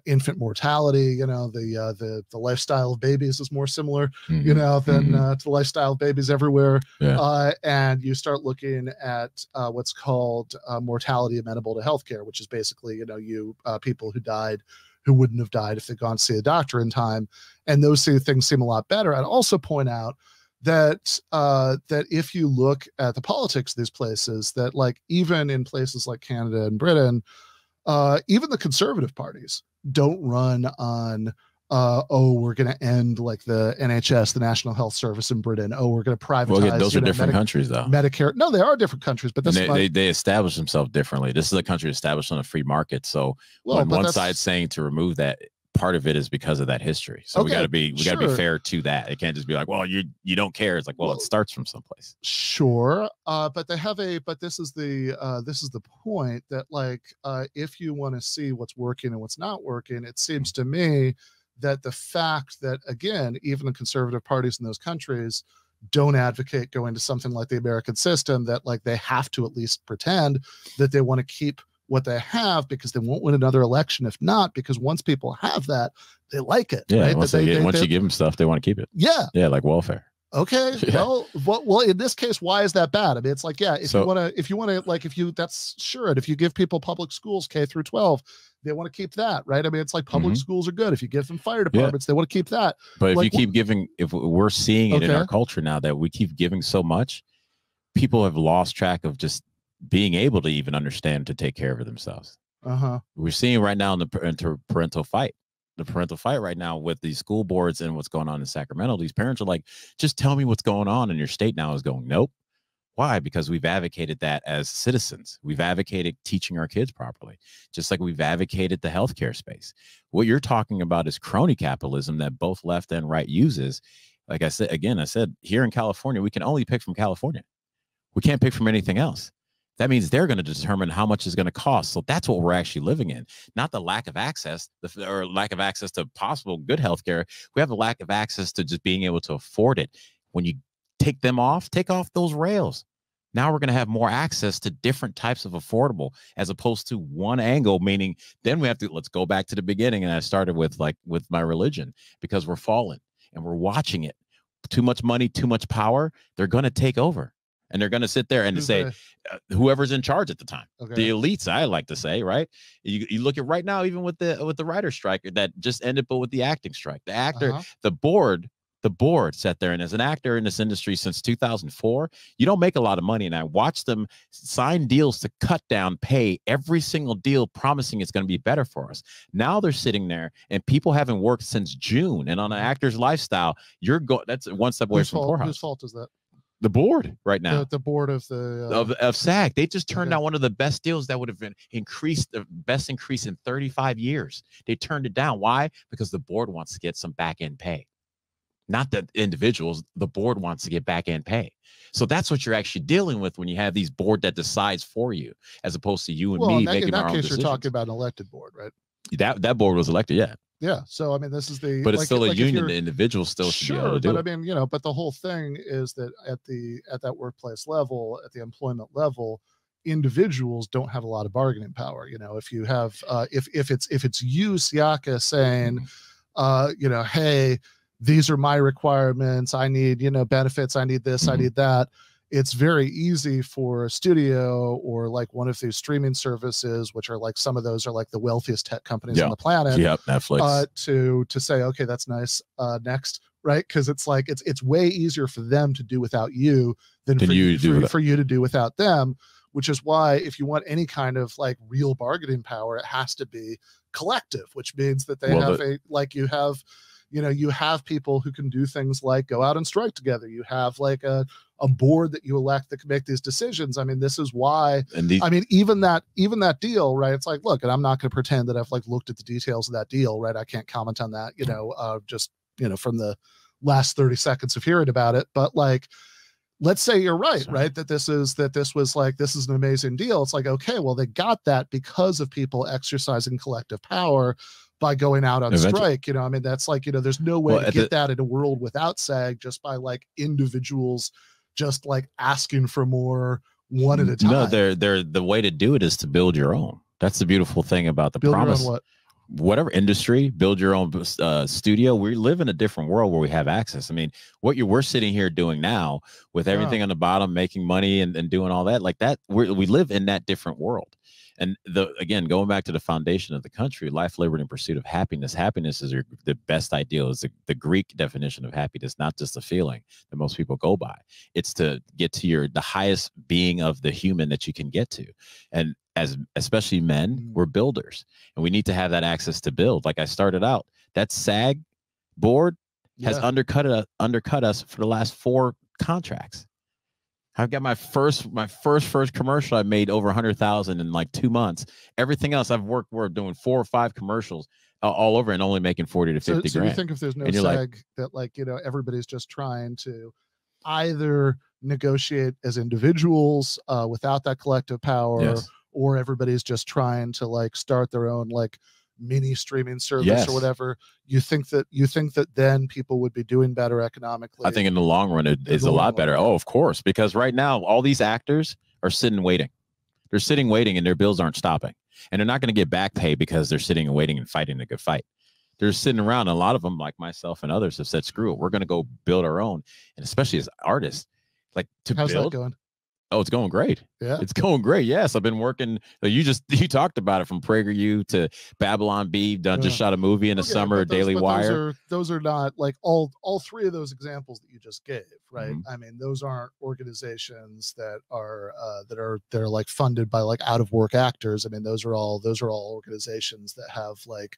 infant mortality, the lifestyle of babies is more similar, than to the lifestyle of babies everywhere. Yeah. And you start looking at what's called mortality amenable to healthcare, which is basically, people who wouldn't have died if they'd gone to see a doctor in time. And those things seem a lot better. I'd also point out that if you look at the politics of these places, that like even in places like Canada and Britain, even the conservative parties don't run on we're going to end like the NHS, the National Health Service in Britain. We're going to privatize. Well, those are different countries, though. Medicare. No, they are different countries, but they establish themselves differently. This is a country established on a free market. So when one side's saying to remove that, part of it is because of that history. So we got to be fair to that. It can't just be like, well, you don't care. It's like, well, it starts from someplace. Sure. But this is the point that like, if you want to see what's working and what's not working, it seems to me that the fact that, again, even the conservative parties in those countries don't advocate going to something like the American system, that like they have to at least pretend that they want to keep what they have because they won't win another election if not, because once people have that, they like it. Yeah, right? once you give them stuff, they want to keep it. Yeah. Yeah, like welfare. Okay. Yeah. Well, in this case, why is that bad? I mean, it's like, yeah, if you want to, like, that's sure. And if you give people public schools K through 12, they want to keep that, right? I mean, it's like public schools are good. If you give them fire departments, they want to keep that. But if like, you keep giving, if we're seeing it in our culture now that we keep giving so much, people have lost track of just being able to even understand to take care of themselves. We're seeing right now in the parental fight. The parental fight right now with these school boards and what's going on in Sacramento. These parents are like, just tell me what's going on. And your state now is going, nope. Why? Because we've advocated that as citizens. We've advocated teaching our kids properly, just like we've advocated the healthcare space. What you're talking about is crony capitalism that both left and right uses. Like I said, I said here in California, we can only pick from California. We can't pick from anything else. That means they're going to determine how much it's going to cost. So that's what we're actually living in, not the lack of access or lack of access to possible good healthcare. We have a lack of access to just being able to afford it. When you take off those rails. Now we're going to have more access to different types of affordable as opposed to one angle, meaning then we have to, let's go back to the beginning. And I started with my religion, because we're fallen and we're watching it. Too much money, too much power. They're going to take over. And they're going to sit there and say, whoever's in charge at the time, the elites, I like to say, right? You look at right now, even with the writer's strike that just ended, but with the acting strike, the actor, the board sat there. And as an actor in this industry since 2004, you don't make a lot of money. And I watched them sign deals to cut down pay every single deal, promising it's going to be better for us. Now they're sitting there and people haven't worked since June. And on an actor's lifestyle, that's one step away from poorhouse. Whose fault is that? The board right now, the board of of SAG, they just turned down one of the best deals that would have been the best increase in 35 years. They turned it down. Why? Because the board wants to get some back end pay, not the individuals. The board wants to get back end pay. So that's what you're actually dealing with when you have these board that decides for you, as opposed to you and me making our own decisions. In that case, you're talking about an elected board, right? That board was elected, yeah. Yeah, so I mean, this is but it's still a union. The individual still should be able to do it. But I mean, but the whole thing is that at that workplace level, at the employment level, individuals don't have a lot of bargaining power. If you have, if it's you, Siaka, saying, hey, these are my requirements. I need, benefits. I need this. I need that. It's very easy for a studio or like one of these streaming services, which are like, some of those are like the wealthiest tech companies on the planet. Netflix. To say, okay, that's nice. Next, right? Because it's like it's way easier for them to do without you than for you to do without them. Which is why if you want any kind of like real bargaining power, it has to be collective, which means that you have people who can do things like go out and strike together. You have like a board that you elect that can make these decisions. I mean, this is why, even that deal, right? It's like, look, and I'm not going to pretend that I've like looked at the details of that deal, right? I can't comment on that, just, from the last 30 seconds of hearing about it. But like, let's say you're right, right? That this is an amazing deal. It's like, okay, well, they got that because of people exercising collective power by going out on strike. That's like, there's no way to get that in a world without SAG, just by like individuals just like asking for more one at a time. No, the way to do it is to build your own. That's the beautiful thing about the promise. Whatever industry, build your own studio. We live in a different world where we have access. I mean, we're sitting here doing now with everything on the bottom, making money and doing all that like that. We live in that different world. And again, going back to the foundation of the country, life, liberty, and pursuit of happiness. Happiness is the best ideal. Is the Greek definition of happiness, not just a feeling that most people go by. It's to get to the highest being of the human that you can get to. And especially men, we're builders, and we need to have that access to build. Like I started out, that SAG board has undercut us for the last 4 contracts. I've got my first commercial. I made over 100,000 in like 2 months. Everything else we're doing 4 or 5 commercials all over and only making 40 to 50 grand. So you think if there's no SAG, that like, everybody's just trying to either negotiate as individuals without that collective power, or everybody's just trying to like start their own like mini streaming service Yes. or whatever, you think that then people would be doing better economically? I think in the long run, it is a lot better. Oh, of course, because right now all these actors are sitting waiting. They're sitting waiting, and their bills aren't stopping, and they're not going to get back pay because they're sitting and waiting and fighting a good fight. They're sitting around, and a lot of them, like myself and others, have said, "Screw it, we're going to go build our own." And especially as artists, like to How's build. that going? Oh, it's going great. Yeah, it's going great. Yes, I've been working. You talked about it, from PragerU to Babylon Bee. Just shot a movie in the summer. Daily Wire. Those are not like all three of those examples that you just gave, right? Mm-hmm. I mean, those aren't organizations that are they're like funded by like out of work actors. I mean, those are all organizations that have like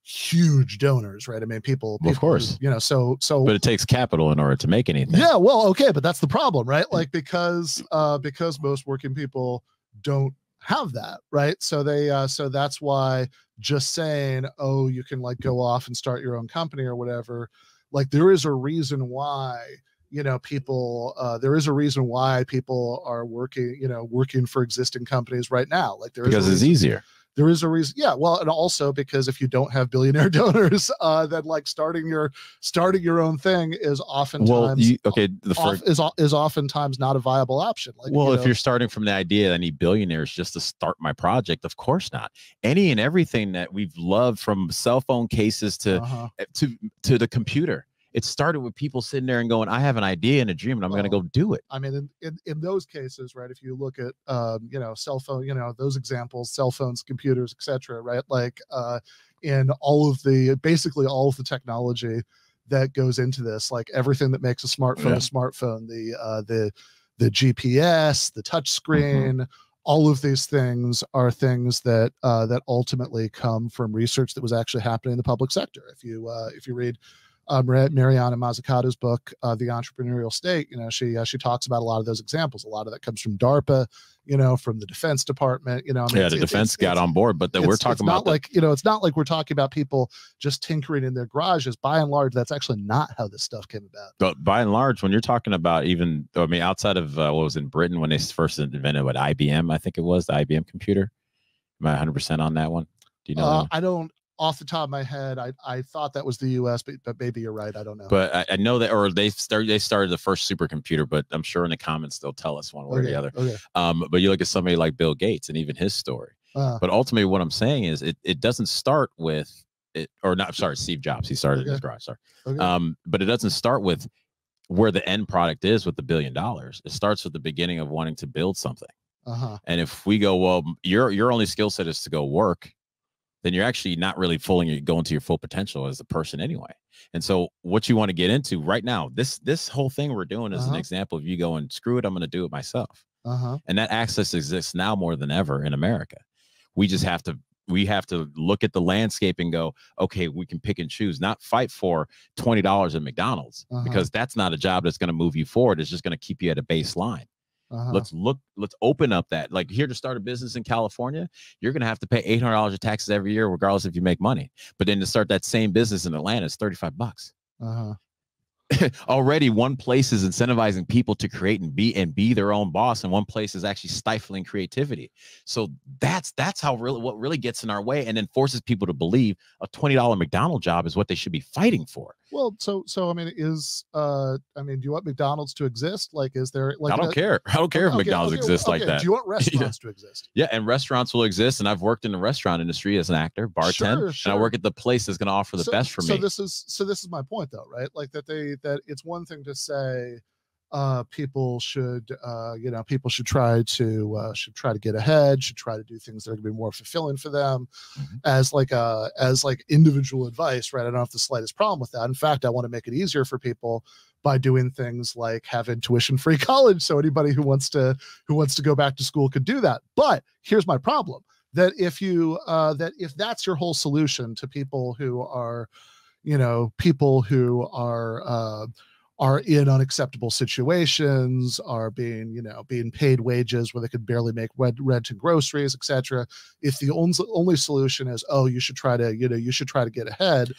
huge donors, right? I mean, people of course, you know, so but it takes capital in order to make anything. Yeah, well, okay, but that's the problem, right? Like because most working people don't have that, right? So so that's why just saying, oh, you can like go off and start your own company or whatever, like there is a reason why, you know, there is a reason why people are working for existing companies right now. Like because it's easier. There is a reason. Yeah. Well, and also because if you don't have billionaire donors, then like starting your own thing is oftentimes is oftentimes not a viable option. Like, well, if you're starting from the idea that I need billionaires just to start my project, of course not. Any and everything that we've loved, from cell phone cases to the computer. It started with people sitting there and going, I have an idea and a dream, and I'm going to go do it. I mean, in those cases, right, if you look at, cell phone, those examples, cell phones, computers, etc., right, like in basically all of the technology that goes into this, like everything that makes a smartphone a smartphone, the GPS, the touch screen, all of these things are things that ultimately come from research that was actually happening in the public sector. If you read Mariana Mazzucato's book, The Entrepreneurial State, she talks about a lot of those examples. A lot of that comes from DARPA, from the Defense Department. I mean, the defense got on board, but we're talking about it's not like we're talking about people just tinkering in their garages. By and large, that's actually not how this stuff came about. But by and large, when you're talking about outside of what was in Britain when they first invented IBM, I think it was the IBM computer. Am I 100% on that one? Do you know? I don't. Off the top of my head, I thought that was the U.S., but maybe you're right. I don't know. But I know that, or they started the first supercomputer, but I'm sure in the comments they'll tell us one way or the other. Okay. But you look at somebody like Bill Gates and even his story. But ultimately, what I'm saying is, it doesn't start with it, or not. Sorry, Steve Jobs. He started in his garage. Sorry. But it doesn't start with where the end product is with the $1 billion. It starts with the beginning of wanting to build something. And if we go, well, your only skill set is to go work, then you're actually not really going to your full potential as a person anyway. And so what you want to get into right now, this whole thing we're doing is an example of you going, screw it, I'm going to do it myself. And that access exists now more than ever in America. We just have to look at the landscape and go, okay, we can pick and choose, not fight for $20 at McDonald's, because that's not a job that's going to move you forward. It's just going to keep you at a baseline. Let's open up that, like, here to start a business in California, you're going to have to pay $800 of taxes every year, regardless if you make money. But then to start that same business in Atlanta, it's $35. Already one place is incentivizing people to create and be their own boss, and one place is actually stifling creativity. So that's what really gets in our way, and then forces people to believe a $20 McDonald's job is what they should be fighting for. Well, so I mean, do you want McDonald's to exist? Like, is there like I don't care if McDonald's exists like that. Do you want restaurants to exist? Yeah, and restaurants will exist. And I've worked in the restaurant industry as an actor, bartender, and I work at the place that's going to offer the best for me. So this is my point, though, right? Like that it's one thing to say people should try to get ahead, should try to do things that are going to be more fulfilling for them, as individual advice, right? I don't have the slightest problem with that. In fact, I want to make it easier for people by doing things like having tuition-free college, so anybody who wants to go back to school could do that. But here's my problem: that if that's your whole solution to people who are are in unacceptable situations, are being paid wages where they could barely make rent and groceries, etc. If the only solution is, oh, you should try to get ahead,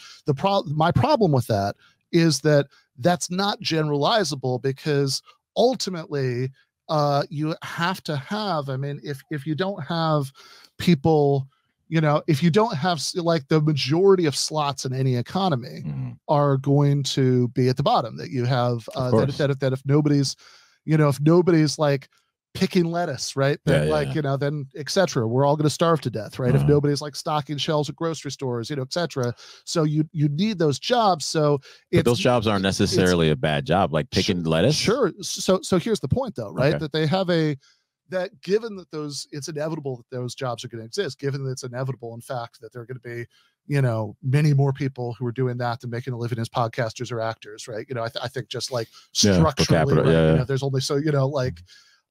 my problem with that is that that's not generalizable, because ultimately you have to have, if you don't have people you know, if you don't have, like, the majority of slots in any economy are going to be at the bottom, that you have that if nobody's, you know, if nobody's like picking lettuce, right, then you know, then etc., we're all going to starve to death, right? If nobody's like stocking shelves at grocery stores, you know, etc. So you need those jobs. So but those jobs aren't necessarily a bad job, like picking lettuce. Sure. So here's the point though, right? That they have that given that it's inevitable that those jobs are going to exist, given that it's inevitable, in fact, that there are going to be, you know, many more people who are doing that than making a living as podcasters or actors, right? You know, I think just like structurally, right, you know, there's only so, you know, like,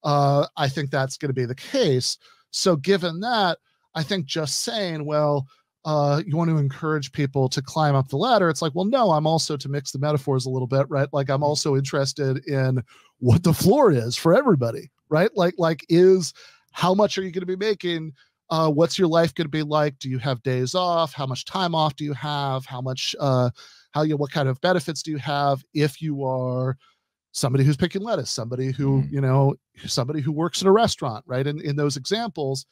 I think that's going to be the case. So given that, I think just saying, well, you want to encourage people to climb up the ladder, it's like, well, no, I'm also, to mix the metaphors a little bit, right? Like, I'm also interested in what the floor is for everybody, right? Like is, how much are you going to be making? What's your life going to be like? Do you have days off? How much time off do you have? How much, what kind of benefits do you have if you are somebody who's picking lettuce, somebody who, you know, somebody who works in a restaurant, right? In those examples.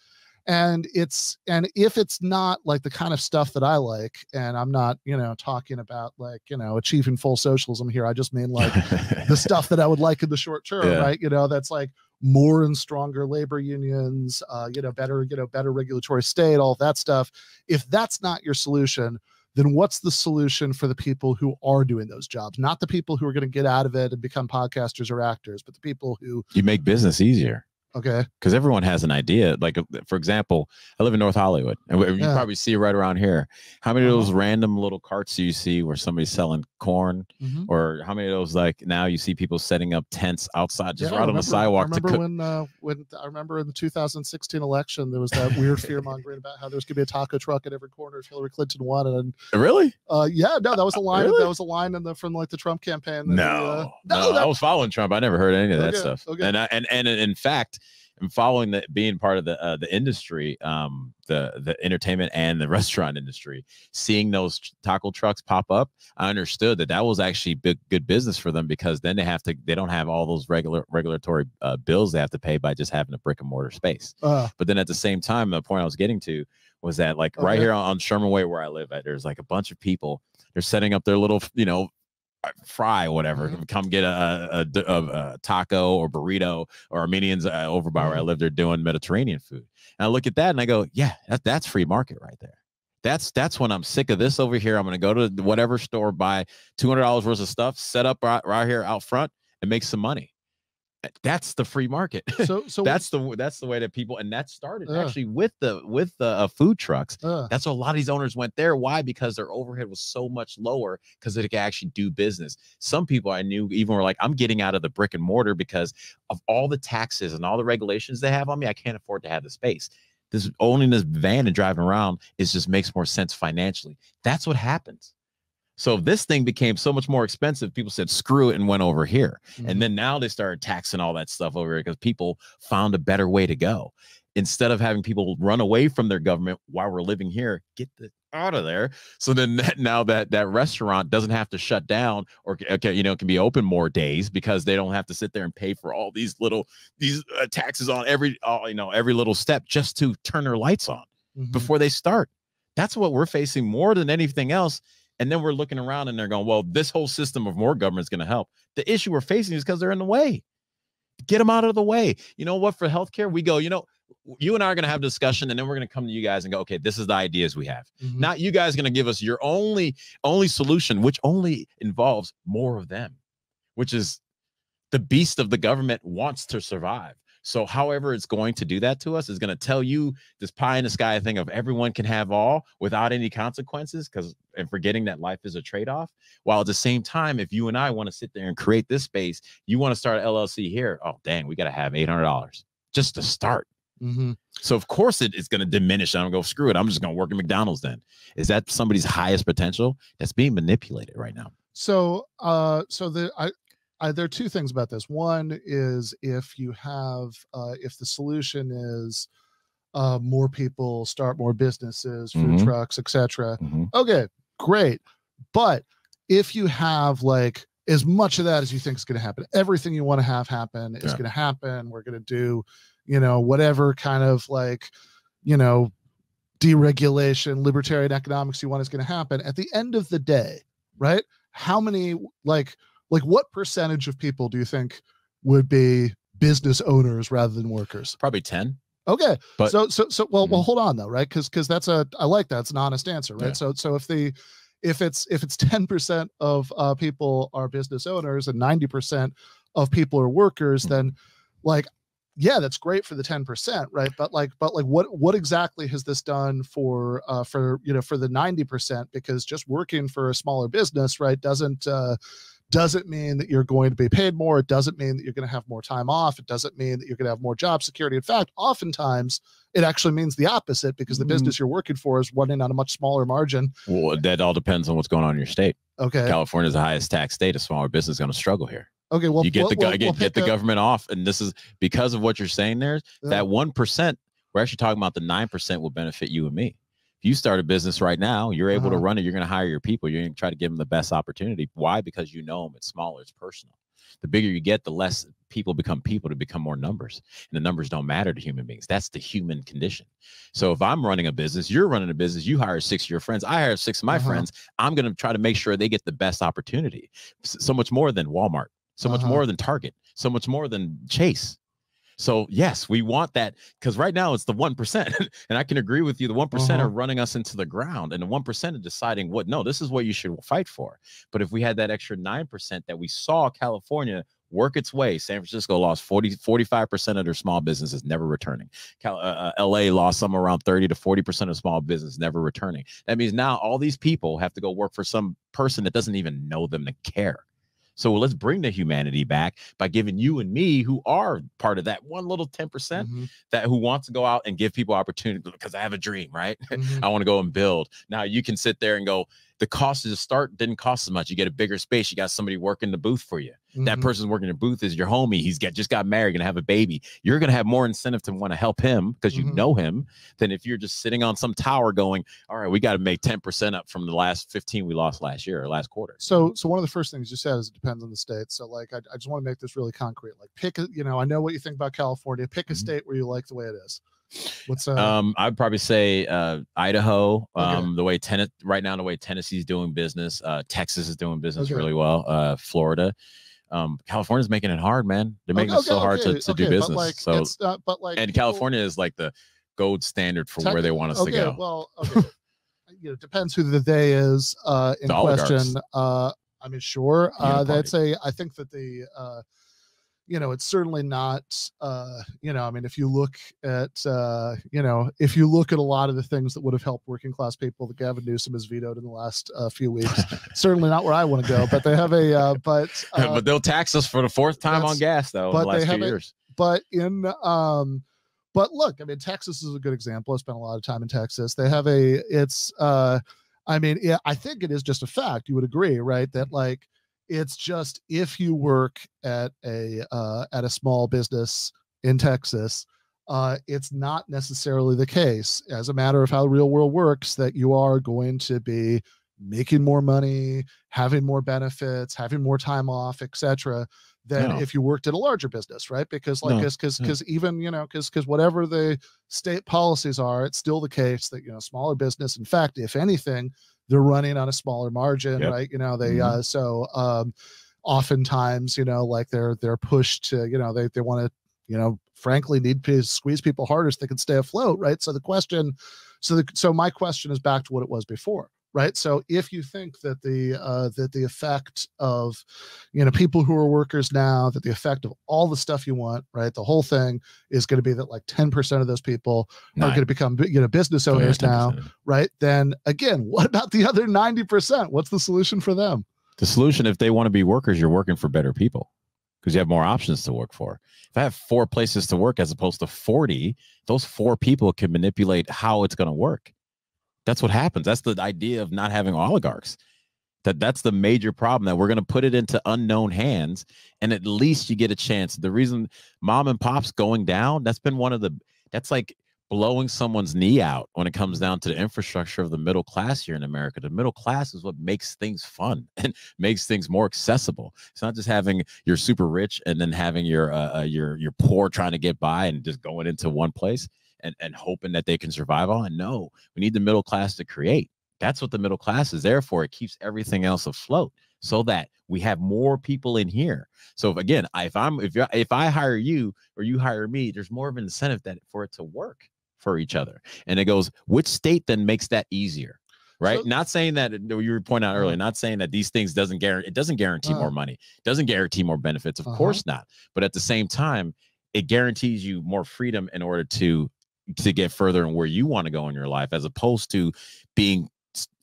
And if it's not like the kind of stuff that I like, and I'm not, you know, talking about like, you know, achieving full socialism here. I just mean like the stuff that I would like in the short term, right? You know, that's like more and stronger labor unions, you know, better regulatory state, all that stuff. If that's not your solution, then what's the solution for the people who are doing those jobs? Not the people who are going to get out of it and become podcasters or actors, but the people who... You make business easier. Okay. Because everyone has an idea. Like, for example, I live in North Hollywood, and you probably see it right around here. How many of those random little carts do you see where somebody's selling corn? Or how many of those, like, now you see people setting up tents outside just right on the sidewalk? I remember when I remember in the 2016 election, there was that weird fear mongering about how there's going to be a taco truck at every corner if Hillary Clinton won. And really? Yeah, no, that was a line. Really? That was a line from like the Trump campaign. No, I was following Trump. I never heard any of that stuff. Okay. And in fact, I'm following that, being part of the industry, the entertainment and the restaurant industry, seeing those taco trucks pop up, I understood that was actually good business for them, because then they don't have all those regulatory bills they have to pay by just having a brick and mortar space. But then at the same time, the point I was getting to was that, like, right here on Sherman Way where I live at, there's like a bunch of people. They're setting up their little, you know, fry whatever, come get a taco or burrito, or Armenians over by where I live, they're doing Mediterranean food, and I look at that and I go, yeah, that's free market right there. That's when I'm sick of this over here. I'm going to go to whatever store, buy $200 worth of stuff, set up right here out front, and make some money. That's the free market. So that's the way that people, and that started actually with the food trucks. That's why a lot of these owners went there. Why? Because their overhead was so much lower, because they could actually do business. Some people I knew even were like, I'm getting out of the brick and mortar because of all the taxes and all the regulations they have on me. I can't afford to have the space. This owning this van and driving around just makes more sense financially. That's what happens. So this thing became so much more expensive, people said, screw it, and went over here. And then now they started taxing all that stuff over here because people found a better way to go. Instead of having people run away from their government while we're living here, get out of there. So then now that restaurant doesn't have to shut down, or you know, can be open more days, because they don't have to sit there and pay for all these taxes on every little step just to turn their lights on before they start. That's what we're facing more than anything else. And then we're looking around and they're going, well, this whole system of more government is going to help. The issue we're facing is because they're in the way. Get them out of the way. You know what? For healthcare, we go, you know, you and I are going to have a discussion, and then we're going to come to you guys and go, okay, this is the ideas we have. Not you guys going to give us your only solution, which only involves more of them, which is the beast of the government wants to survive. So however it's going to do that to us is going to tell you this pie in the sky thing of everyone can have all without any consequences, and forgetting that life is a trade-off. While at the same time, if you and I want to sit there and create this space, you want to start an LLC here. Oh, dang, we got to have $800 just to start. So of course it is going to diminish. I'm going to go, screw it, I'm just going to work at McDonald's then. Is that somebody's highest potential? That's being manipulated right now. So there are two things about this. One is if the solution is more people start more businesses, food trucks, etc. Okay, great. But if you have like as much of that as you think is going to happen, everything you want to have happen is going to happen. We're going to do, you know, whatever kind of like, you know, deregulation, libertarian economics you want is going to happen. At the end of the day, right? How many, like what percentage of people do you think would be business owners rather than workers? Probably 10. Okay. But, so well, hold on though, right? Because that's I like that. It's an honest answer, right? Yeah. So if it's 10% of people are business owners and 90% of people are workers, then like, yeah, that's great for the 10%, right? But what exactly has this done for the 90%? Because just working for a smaller business, right, doesn't mean that you're going to be paid more. It doesn't mean that you're going to have more time off. It doesn't mean that you're going to have more job security. In fact, oftentimes it actually means the opposite, because the business you're working for is running on a much smaller margin. Well, that all depends on what's going on in your state. Okay. California is the highest tax state. A smaller business is going to struggle here. Okay. Well, you get the government off. And this is because of what you're saying there. That 1%, we're actually talking about the 9% will benefit you and me. If you start a business right now, you're able to run it. You're going to hire your people. You're going to try to give them the best opportunity. Why? Because you know them. It's smaller. It's personal. The bigger you get, the less people to become more numbers. And the numbers don't matter to human beings. That's the human condition. So if I'm running a business, you're running a business, you hire 6 of your friends, I hire 6 of my friends, I'm going to try to make sure they get the best opportunity. So much more than Walmart, so much more than Target, so much more than Chase. So yes, we want that, because right now it's the 1%. And I can agree with you. The 1% are running us into the ground, and the 1% are deciding this is what you should fight for. But if we had that extra 9% that we saw California work its way, San Francisco lost 45% of their small businesses never returning. LA lost somewhere around 30 to 40% of small business never returning. That means now all these people have to go work for some person that doesn't even know them to care. So let's bring the humanity back by giving you and me, who are part of that one little 10%, that who wants to go out and give people opportunity, because I have a dream, right? I want to go and build. Now you can sit there and go, the cost to start didn't cost as much. You get a bigger space. You got somebody working the booth for you. That person's working the booth is your homie. He's just got married, gonna have a baby. You're gonna have more incentive to want to help him because you know him, than if you're just sitting on some tower going, all right, we got to make 10% up from the last 15 we lost last year or last quarter. So one of the first things you said is it depends on the state. So like, I just want to make this really concrete. Like pick a, I know what you think about California. Pick a state where you like the way it is. What's I'd probably say Idaho. The way right now, the way Tennessee's doing business, Texas is doing business really well. Florida, California's making it hard, man. They're making it so hard to do business. And California is like the gold standard for where they want us to go. Well, it depends who the they is in question. I mean, sure. I think that the it's certainly not, I mean, if you look at, if you look at a lot of the things that would have helped working class people that Gavin Newsom has vetoed in the last few weeks, certainly not where I want to go, but they have a, but they'll tax us for the 4th time on gas though, in the last 2 years. But look, I mean, Texas is a good example. I spent a lot of time in Texas. They have I mean, yeah, I think it is just a fact. You would agree, right? That like, it's just, if you work at a small business in Texas, it's not necessarily the case, as a matter of how the real world works, that you are going to be making more money, having more benefits, having more time off, etc., than if you worked at a larger business, right? Because even, because whatever the state policies are, it's still the case that, smaller business, in fact, if anything, they're running on a smaller margin, right? Oftentimes, like they're pushed to, they want to, frankly need to squeeze people harder so they can stay afloat, right? So so my question is back to what it was before, right? So if you think that the effect of, people who are workers now, that the effect of all the stuff you want, right, the whole thing is going to be that like 10% of those people are going to become, business owners now, right? Then again, what about the other 90%? What's the solution for them? The solution, if they want to be workers, you're working for better people, because you have more options to work for. If I have 4 places to work as opposed to 40, those 4 people can manipulate how it's going to work. That's what happens. That's the idea of not having oligarchs. That's the major problem, that we're going to put it into unknown hands, and at least you get a chance. The reason mom and pop's going down, that's been that's like blowing someone's knee out when it comes down to the infrastructure of the middle class here in America. The middle class is what makes things fun and makes things more accessible. It's not just having your super rich and then having your poor trying to get by and just going into one place. and hoping that they can survive on. No, we need the middle class to create. That's what the middle class is there for. It keeps everything else afloat so that we have more people in here. So again, if I hire you or you hire me, there's more of an incentive for it to work for each other. And it goes, which state then makes that easier? Right. So, not saying that you were pointing out earlier, not saying that these things doesn't guarantee more money, doesn't guarantee more benefits. Of course not. But at the same time, it guarantees you more freedom in order to get further in where you want to go in your life, as opposed to being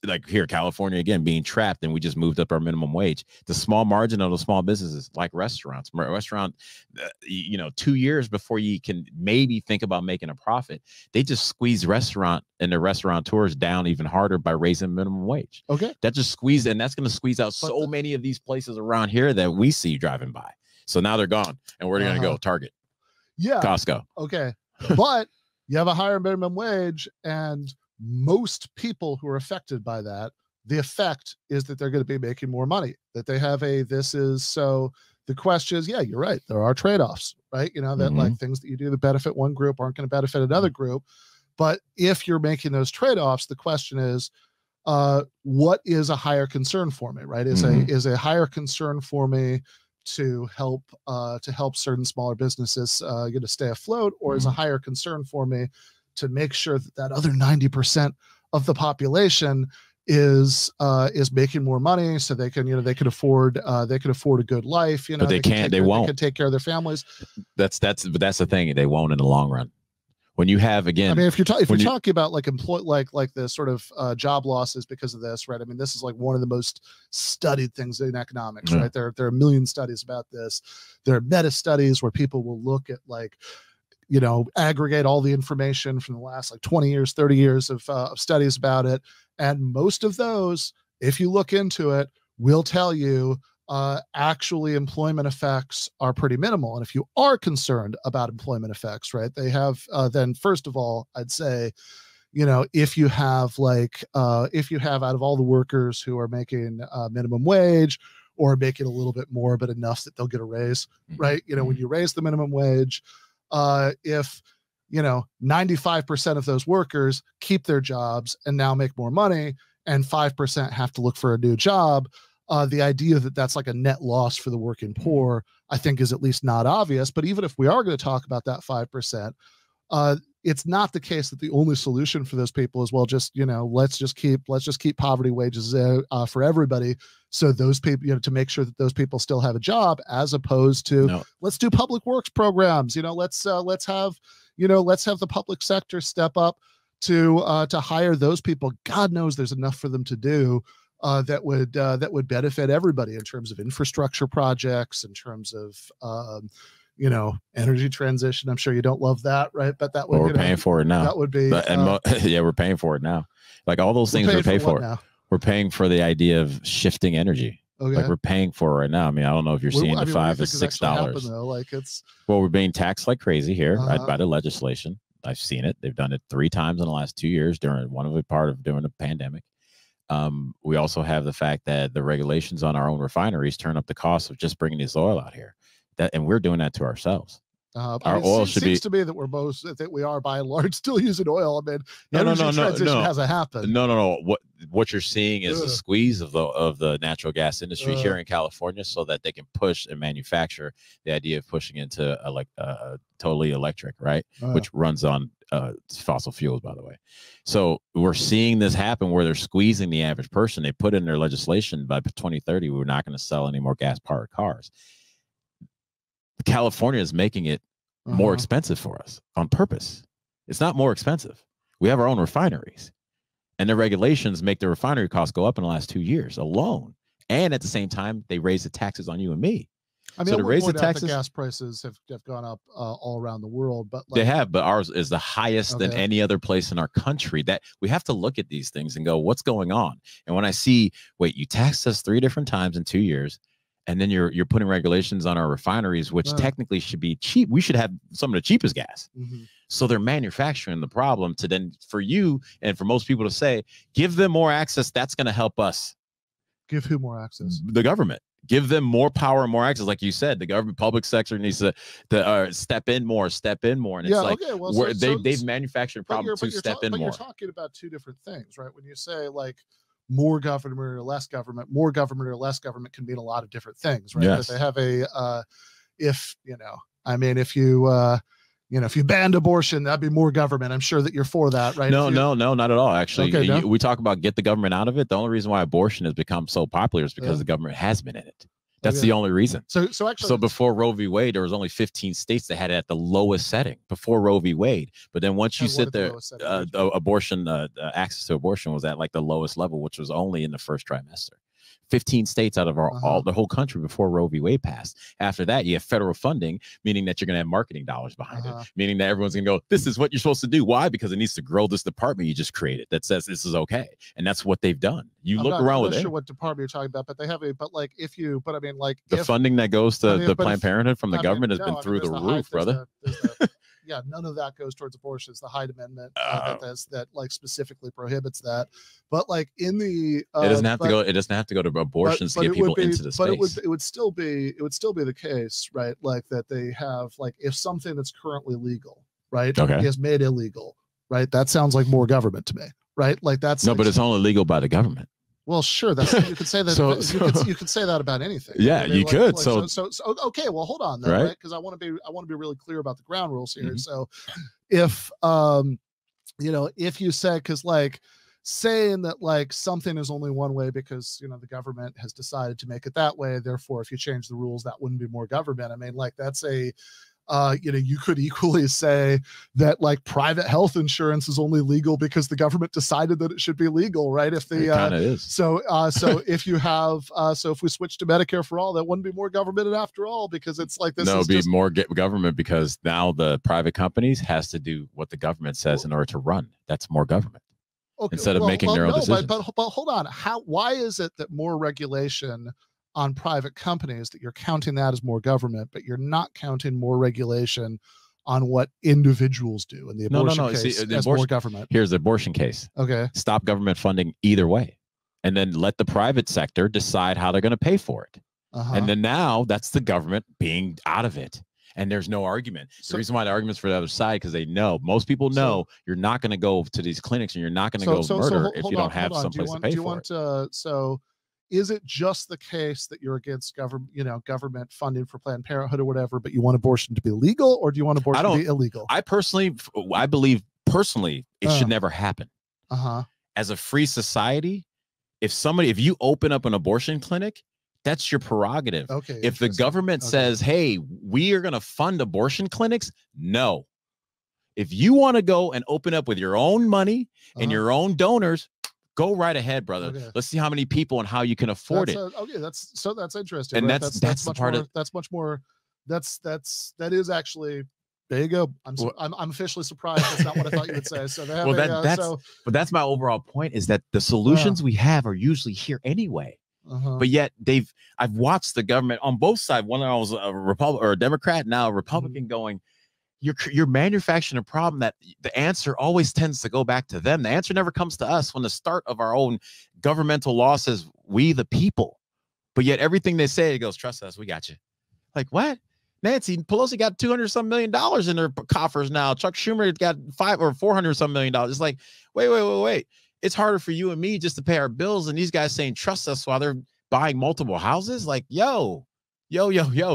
like here, California, again, being trapped, and we just moved up our minimum wage. The small margin of the small businesses, like restaurant, 2 years before you can maybe think about making a profit, they just squeeze restaurant and the restaurateurs down even harder by raising minimum wage. Okay. That just squeezed, and that's going to squeeze out so many of these places around here that we see driving by. So now they're gone, and we're going to go Target. Yeah. Costco. Okay. But you have a higher minimum wage, and most people who are affected by that, the effect is that they're going to be making more money, that they have so the question is, yeah, you're right. There are trade-offs, right? That like things that you do that benefit one group aren't going to benefit another group. But if you're making those trade-offs, the question is, what is a higher concern for me, right? Is a higher concern for me to help certain smaller businesses get to stay afloat, or is a higher concern for me to make sure that other 90% of the population is making more money, so they can afford a good life, but they won't. They can take care of their families. That's the thing, they won't in the long run. When you have, again, I mean, if you're talking about like the sort of job losses because of this, right? I mean, this is like one of the most studied things in economics, right? There are a million studies about this. There are meta studies where people will look at aggregate all the information from the last 20 years, 30 years of studies about it. And most of those, if you look into it, will tell you actually employment effects are pretty minimal. And if you are concerned about employment effects, right, they have, then first of all, I'd say, if you have out of all the workers who are making minimum wage or making a little bit more, but enough that they'll get a raise, right? When you raise the minimum wage, if 95% of those workers keep their jobs and now make more money, and 5% have to look for a new job, the idea that that's like a net loss for the working poor, I think, is at least not obvious. But even if we are going to talk about that 5%, it's not the case that the only solution for those people is, well, just let's just keep poverty wages for everybody, so those people, to make sure that those people still have a job, as opposed to let's do public works programs. Let's have the public sector step up to hire those people. God knows there's enough for them to do that would benefit everybody in terms of infrastructure projects, in terms of energy transition. I'm sure you don't love that, right? But that would, we're paying for it now. That would be, yeah, we're paying for it now. Like all those things we're paying for. Now? We're paying for the idea of shifting energy. Okay. Like we're paying for it right now. I mean, I don't know if you're seeing the $5 to $6. Well, we're being taxed like crazy here by the legislation. I've seen it. They've done it 3 times in the last 2 years during the pandemic. We also have the fact that the regulations on our own refineries turn up the cost of just bringing this oil out here. And we're doing that to ourselves. Our oil seems to be that we are by and large still using oil. I mean, energy transition hasn't happened. No. What you're seeing is a squeeze of the natural gas industry here in California, so that they can push and manufacture the idea of pushing into totally electric, right? Which runs on fossil fuels, by the way. So we're seeing this happen where they're squeezing the average person. They put in their legislation by 2030, we're not going to sell any more gas-powered cars. California is making it more expensive for us on purpose. It's not more expensive. We have our own refineries, and the regulations make the refinery costs go up in the last 2 years alone. And at the same time, they raise the taxes on you and me. I mean, so to raise the taxes, gas prices have gone up all around the world, but they have. But ours is the highest than any other place in our country. That we have to look at these things and go, what's going on? And when I see, wait, you taxed us 3 different times in 2 years. And then you're putting regulations on our refineries, which technically should be cheap. We should have some of the cheapest gas. So they're manufacturing the problem to then, for you and for most people to say, give them more access. That's going to help us. Give who more access? The government. Give them more power and more access. Like you said, the government public sector needs to step in more. And it's like, okay, well, they've manufactured a problem to step in more. But you're talking about two different things, right? When you say like more government or less government, more government or less government can mean a lot of different things, right? Yes. But they have a, if you banned abortion, that'd be more government. I'm sure that you're for that, right? No, not at all. Actually, okay, no? We talk about get the government out of it. The only reason why abortion has become so popular is because the government has been in it. That's the only reason. So before Roe v. Wade, there was only 15 states that had it at the lowest setting before Roe v. Wade. But then once you sit there, abortion, access to abortion was at like the lowest level, which was only in the first trimester. 15 states out of the whole country before Roe v. Wade passed. After that, you have federal funding, meaning that you're going to have marketing dollars behind it, meaning that everyone's going to go, this is what you're supposed to do. Why? Because it needs to grow this department you just created that says this is okay. And that's what they've done. I'm not sure what department you're talking about, but they have the funding that goes to the Planned Parenthood from the government has been through the roof, brother. Yeah, none of that goes towards abortion. It's the Hyde Amendment that like specifically prohibits that. But like in the it doesn't have to go to abortions to get people into the space. But it would still be the case, right? Like that they have like if something that's currently legal, right, is made illegal, right? That sounds like more government to me, right? Like that's but it's only legal by the government. Well, sure. That's you could say that. You could say that about anything. Yeah, you could. So okay. Well, hold on, then, right? Because I want to be really clear about the ground rules here. So, if if you say, because like saying that like something is only one way because the government has decided to make it that way, therefore, if you change the rules, that wouldn't be more government. I mean, like that's a you could equally say that like private health insurance is only legal because the government decided that it should be legal, right? If the it kind of is. So if you have if we switch to Medicare for all, that wouldn't be more government after all because it's like this. No, it'd be more government because now the private companies has to do what the government says in order to run. That's more government. Okay, instead of making their own decisions. But hold on. Why is it that more regulation on private companies that you're counting that as more government, but you're not counting more regulation on what individuals do in the abortion case as more government? Here's the abortion case. Okay. Stop government funding either way. And then let the private sector decide how they're going to pay for it. And then now that's the government being out of it. And there's no argument. The reason why the argument's for the other side, because they know, most people know you're not going to go to these clinics and you're not going to go murder if you don't have someplace to pay for it. Is it just the case that you're against government funding for Planned Parenthood or whatever, but you want abortion to be legal, or do you want abortion to be illegal? I believe it should never happen. As a free society, if you open up an abortion clinic, that's your prerogative. Okay. If the government says, hey, we are going to fund abortion clinics, no. If you want to go and open up with your own money and your own donors, go right ahead, brother. Okay. Let's see how many people and how you can afford it. Okay, that's interesting. And right? that's the part that is actually. There you go. I'm officially surprised. That's not what I thought you would say. So but that's my overall point is that the solutions we have are usually here anyway. But yet I've watched the government on both sides. When I was a Republican or a Democrat, now a Republican, going, you're manufacturing a problem that the answer always tends to go back to them. The answer never comes to us when the start of our own governmental law says we the people. But yet everything they say, it goes, trust us, we got you. Like what? Nancy Pelosi got $200-some million in her coffers now. Chuck Schumer got $400-some million. It's like, wait. It's harder for you and me just to pay our bills, and these guys saying trust us while they're buying multiple houses. Like, yo,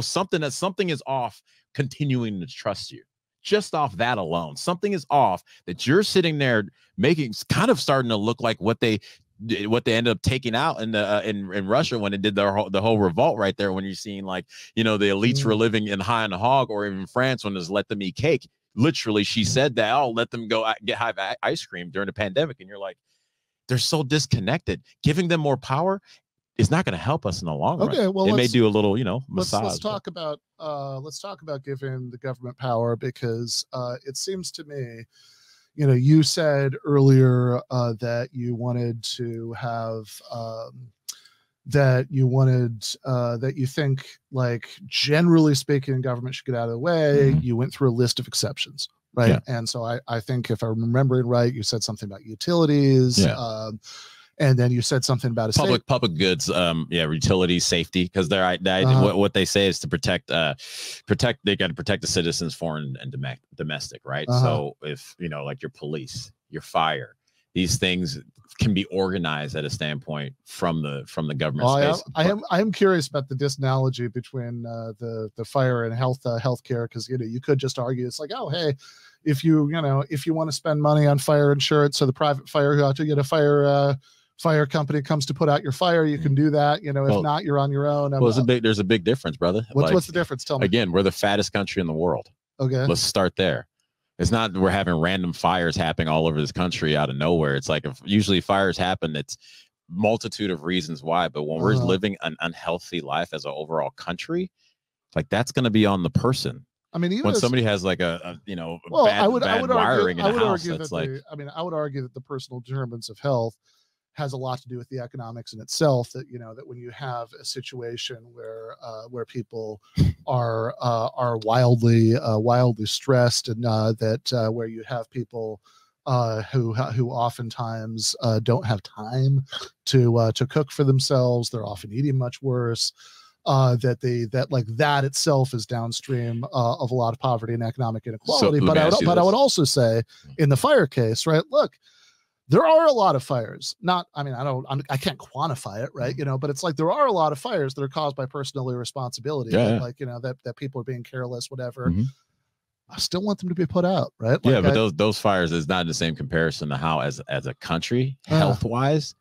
something is off. Continuing to trust you, just off that alone, something is off. That you're sitting there making kind of starting to look like what they ended up taking out in Russia when it did the whole revolt right there. When you're seeing like the elites were living in high on the hog, or even France when it's let them eat cake. Literally, she said that, oh, let them go have ice cream during the pandemic, and you're like, they're so disconnected. Giving them more power is not going to help us in the long run. Okay, well, it may do a little, massage. Let's talk about giving the government power, because it seems to me, you said earlier that you wanted to have that you think, like, generally speaking, government should get out of the way. You went through a list of exceptions. Right. Yeah. And so I think if I'm remembering right, you said something about utilities. Yeah. And then you said something about a public goods, utilities, safety, because they're what they say is to protect. They got to protect the citizens, foreign and domestic, right? So if like your police, your fire, these things can be organized at a standpoint from the government space. I am curious about the analogy between the fire and healthcare, because you could just argue it's like, oh hey, if you want to spend money on fire insurance, so the private fire who ought to get a fire company comes to put out your fire, you can do that. If not, you're on your own. There's a big difference, brother. What's the difference? Tell me. Again, we're the fattest country in the world. Okay, let's start there. It's not we're having random fires happening all over this country out of nowhere. It's like if usually fires happen, it's multitude of reasons why. But when we're living an unhealthy life as an overall country, like that's going to be on the person. I mean, even when somebody has like bad wiring in a house, that's like. I would argue that the personal determinants of health has a lot to do with the economics in itself. That that when you have a situation where people are wildly stressed, and that where you have people who oftentimes don't have time to cook for themselves, they're often eating much worse. That itself is downstream of a lot of poverty and economic inequality. But I would also say in the fire case, right? Look, there are a lot of fires. I can't quantify it, right? But it's like there are a lot of fires that are caused by personal irresponsibility. That people are being careless, whatever. I still want them to be put out, right? But those fires is not in the same comparison to how, as a country, health wise,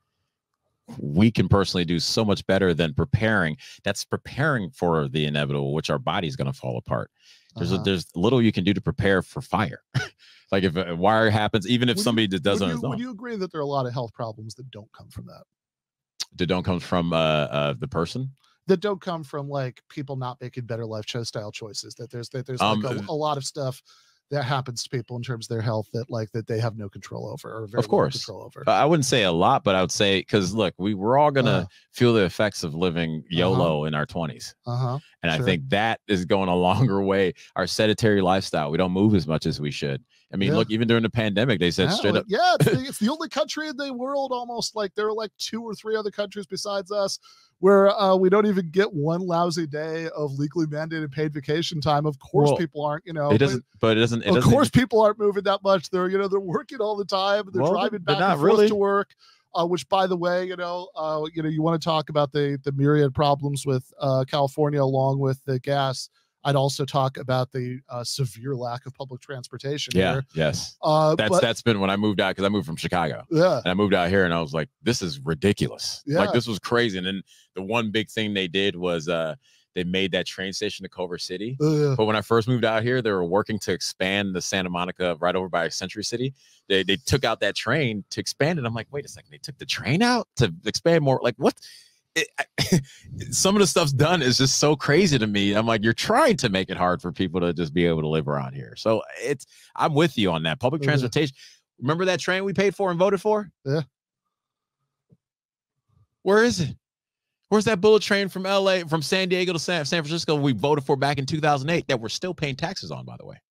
we can personally do so much better than preparing. That's preparing for the inevitable, which our body's going to fall apart. There's little you can do to prepare for fire. Like if a wire happens, even if somebody just doesn't. Would you agree that there are a lot of health problems that don't come from that? That don't come from the person? That don't come from like people not making better lifestyle choices. That there's like a lot of stuff that happens to people in terms of their health that they have no control over, or very little control over. I wouldn't say a lot, but I would say, because look, we're all gonna feel the effects of living YOLO in our 20s. And I think that is going a longer way. Our sedentary lifestyle, we don't move as much as we should. I mean, look, even during the pandemic, they said straight up. Yeah, it's the only country in the world, almost, like there are like 2 or 3 other countries besides us where we don't even get one lousy day of legally mandated paid vacation time. Of course, people aren't, Of course, people aren't moving that much. They're, they're working all the time. They're driving back and forth to work. Which, by the way, you want to talk about the myriad problems with California, along with the gas. I'd also talk about the severe lack of public transportation. Yes. That's been when I moved out, because I moved from Chicago. And I moved out here and I was like, this is ridiculous. Like, this was crazy. And then the one big thing they did was they made that train station to Culver City. But when I first moved out here, they were working to expand the Santa Monica right over by Century City. They took out that train to expand it. I'm like, wait a second, they took the train out to expand more? Like, what? Some of the stuff's done is just so crazy to me. I'm like, you're trying to make it hard for people to just be able to live around here. So I'm with you on that. Public transportation. Remember that train we paid for and voted for? Yeah. Where is it? Where's that bullet train from LA, from San Diego to San Francisco we voted for back in 2008 that we're still paying taxes on, by the way?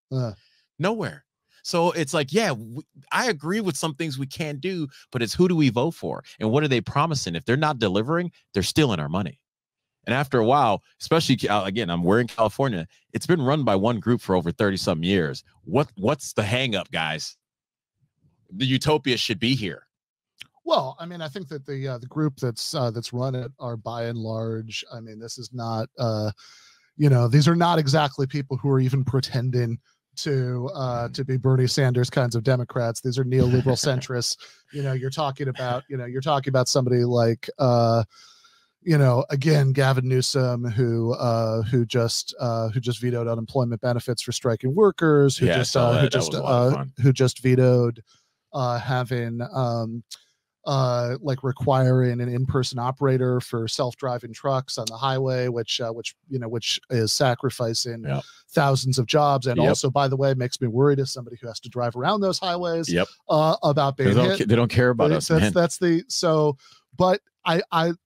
Nowhere. So it's like, I agree with some things we can't do, but it's who do we vote for? And what are they promising? If they're not delivering, they're stealing our money. And after a while, especially, again, we're in California. It's been run by one group for over 30-some years. What's the hang up, guys? The utopia should be here. Well, I mean, I think that the group that's run it are by and large. I mean, this is not, these are not exactly people who are even pretending to be Bernie Sanders kinds of Democrats. These are neoliberal centrists. You're talking about somebody like, again, Gavin Newsom, who just vetoed unemployment benefits for striking workers, who just vetoed having requiring an in-person operator for self-driving trucks on the highway, which is sacrificing thousands of jobs. And also, by the way, makes me worried as somebody who has to drive around those highways about being hit. They don't care about us. But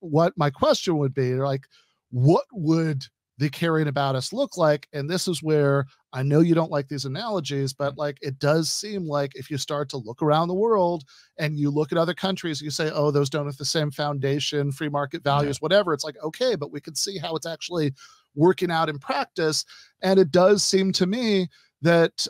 what my question would be, like, what would the caring about us look like? And this is where I know you don't like these analogies, but like it does seem like if you start to look around the world and you look at other countries, you say, oh, those don't have the same foundation, free market values, whatever. It's like, okay, but we can see how it's actually working out in practice. And it does seem to me that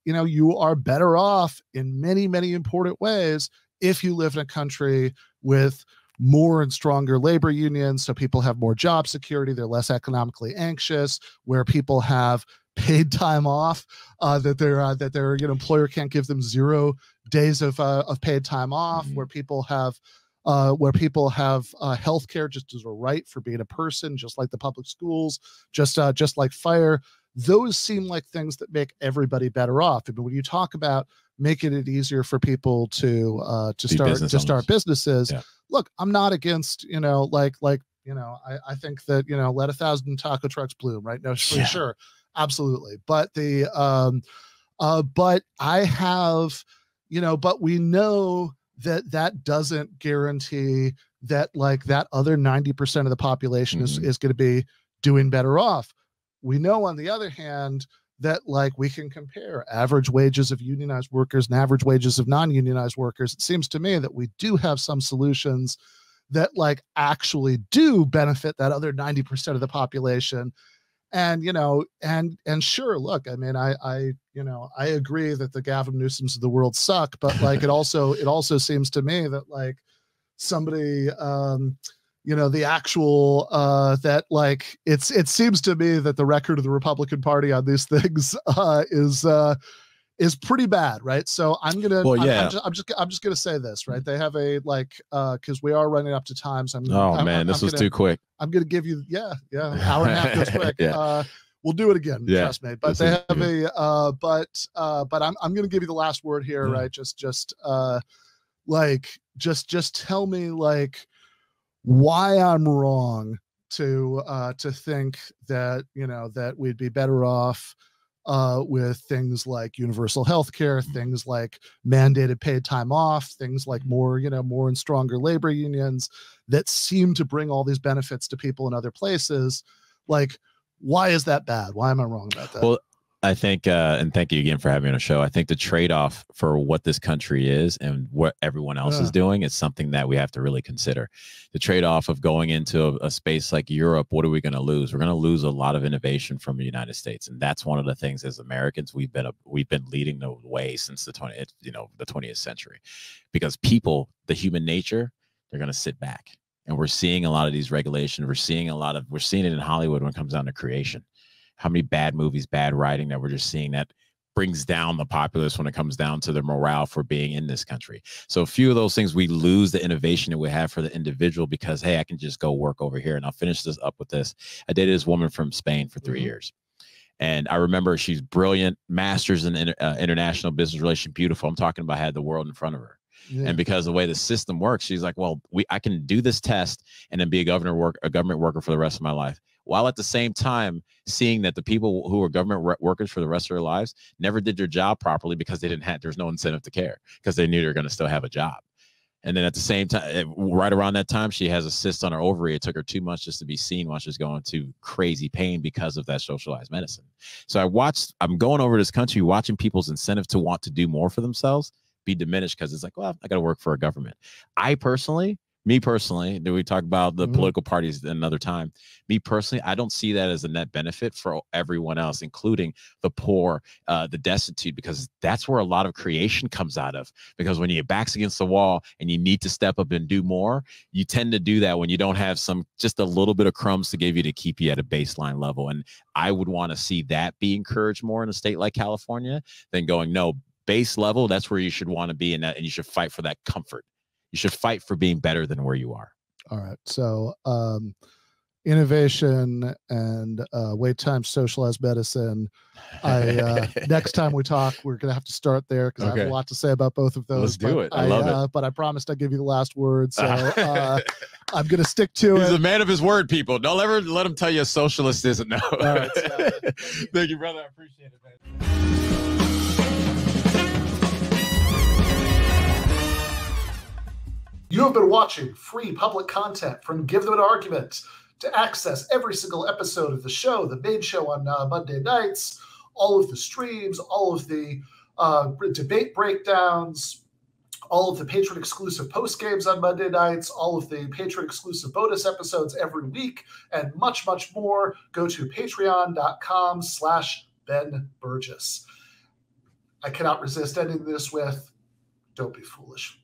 you are better off in many, many important ways if you live in a country with more and stronger labor unions, so people have more job security, they're less economically anxious, where people have paid time off, that their employer can't give them 0 days of paid time off, where people have healthcare just as a right for being a person, just like the public schools, just like fire. Those seem like things that make everybody better off. I mean, when you talk about making it easier for people to start businesses, look, I'm not against, I think that, let 1,000 taco trucks bloom, right? No, sure. Absolutely. But but we know that doesn't guarantee that like that other 90% of the population is going to be doing better off. We know, on the other hand, that like we can compare average wages of unionized workers and average wages of non-unionized workers. It seems to me that we do have some solutions that like actually do benefit that other 90% of the population. And, and sure, look, I mean, I agree that the Gavin Newsoms of the world suck, but like, it also seems to me that like somebody, the actual, that like, it seems to me that the record of the Republican Party on these things is pretty bad, right? So I'm just gonna say this, right? They have a because we are running up to time. So this was too quick. I'm gonna give you hour and a half goes quick. We'll do it again, trust me. But they have but I'm gonna give you the last word here, right? Just tell me like why I'm wrong to think that that we'd be better off with things like universal health care, things like mandated paid time off, things like more and stronger labor unions that seem to bring all these benefits to people in other places. Like, why is that bad? Why am I wrong about that? Well, I think, and thank you again for having me on the show. I think the trade-off for what this country is and what everyone else is doing is something that we have to really consider. The trade-off of going into a space like Europe, what are we going to lose? We're going to lose a lot of innovation from the United States, and that's one of the things as Americans we've been leading the way since the 20th century, because people, the human nature, they're going to sit back, and we're seeing a lot of these regulations. We're seeing it in Hollywood when it comes down to creation. How many bad movies, bad writing that we're just seeing that brings down the populace when it comes down to their morale for being in this country. So a few of those things, we lose the innovation that we have for the individual because, hey, I can just go work over here. And I'll finish this up with this. I dated this woman from Spain for 3 years. And I remember she's brilliant, master's in international business relations, beautiful. I'm talking about had the world in front of her. Yeah. And because of the way the system works, she's like, well, I can do this test and then be a government worker for the rest of my life. While at the same time seeing that the people who were government workers for the rest of their lives never did their job properly because there's no incentive to care because they knew they were going to still have a job. And then at the same time, right around that time, she has a cyst on her ovary. It took her 2 months just to be seen while she's going to crazy pain because of that socialized medicine. So I'm going over this country, watching people's incentive to want to do more for themselves be diminished because it's like, well, I got to work for a government. Me personally, do we talk about the political parties another time? Me personally, I don't see that as a net benefit for everyone else, including the poor, the destitute, because that's where a lot of creation comes out of. Because when your back's against the wall and you need to step up and do more, you tend to do that when you don't have just a little bit of crumbs to give you to keep you at a baseline level. And I would want to see that be encouraged more in a state like California than going, no, base level, that's where you should want to be, and you should fight for that comfort. You should fight for being better than where you are. All right. So innovation and wait time, socialized medicine. Next time we talk, we're going to have to start there because I have a lot to say about both of those. Let's do it. I love it. But I promised I'd give you the last word. So I'm going to stick to it. He's a man of his word, people. Don't ever let him tell you a socialist isn't. No. All right, so, thank you, brother. I appreciate it, man. You have been watching free public content from Give Them an Argument. To access every single episode of the show, the main show on Monday nights, all of the streams, all of the debate breakdowns, all of the patron-exclusive post-games on Monday nights, all of the patron-exclusive bonus episodes every week, and much, much more, go to patreon.com/Ben Burgis. I cannot resist ending this with, don't be foolish.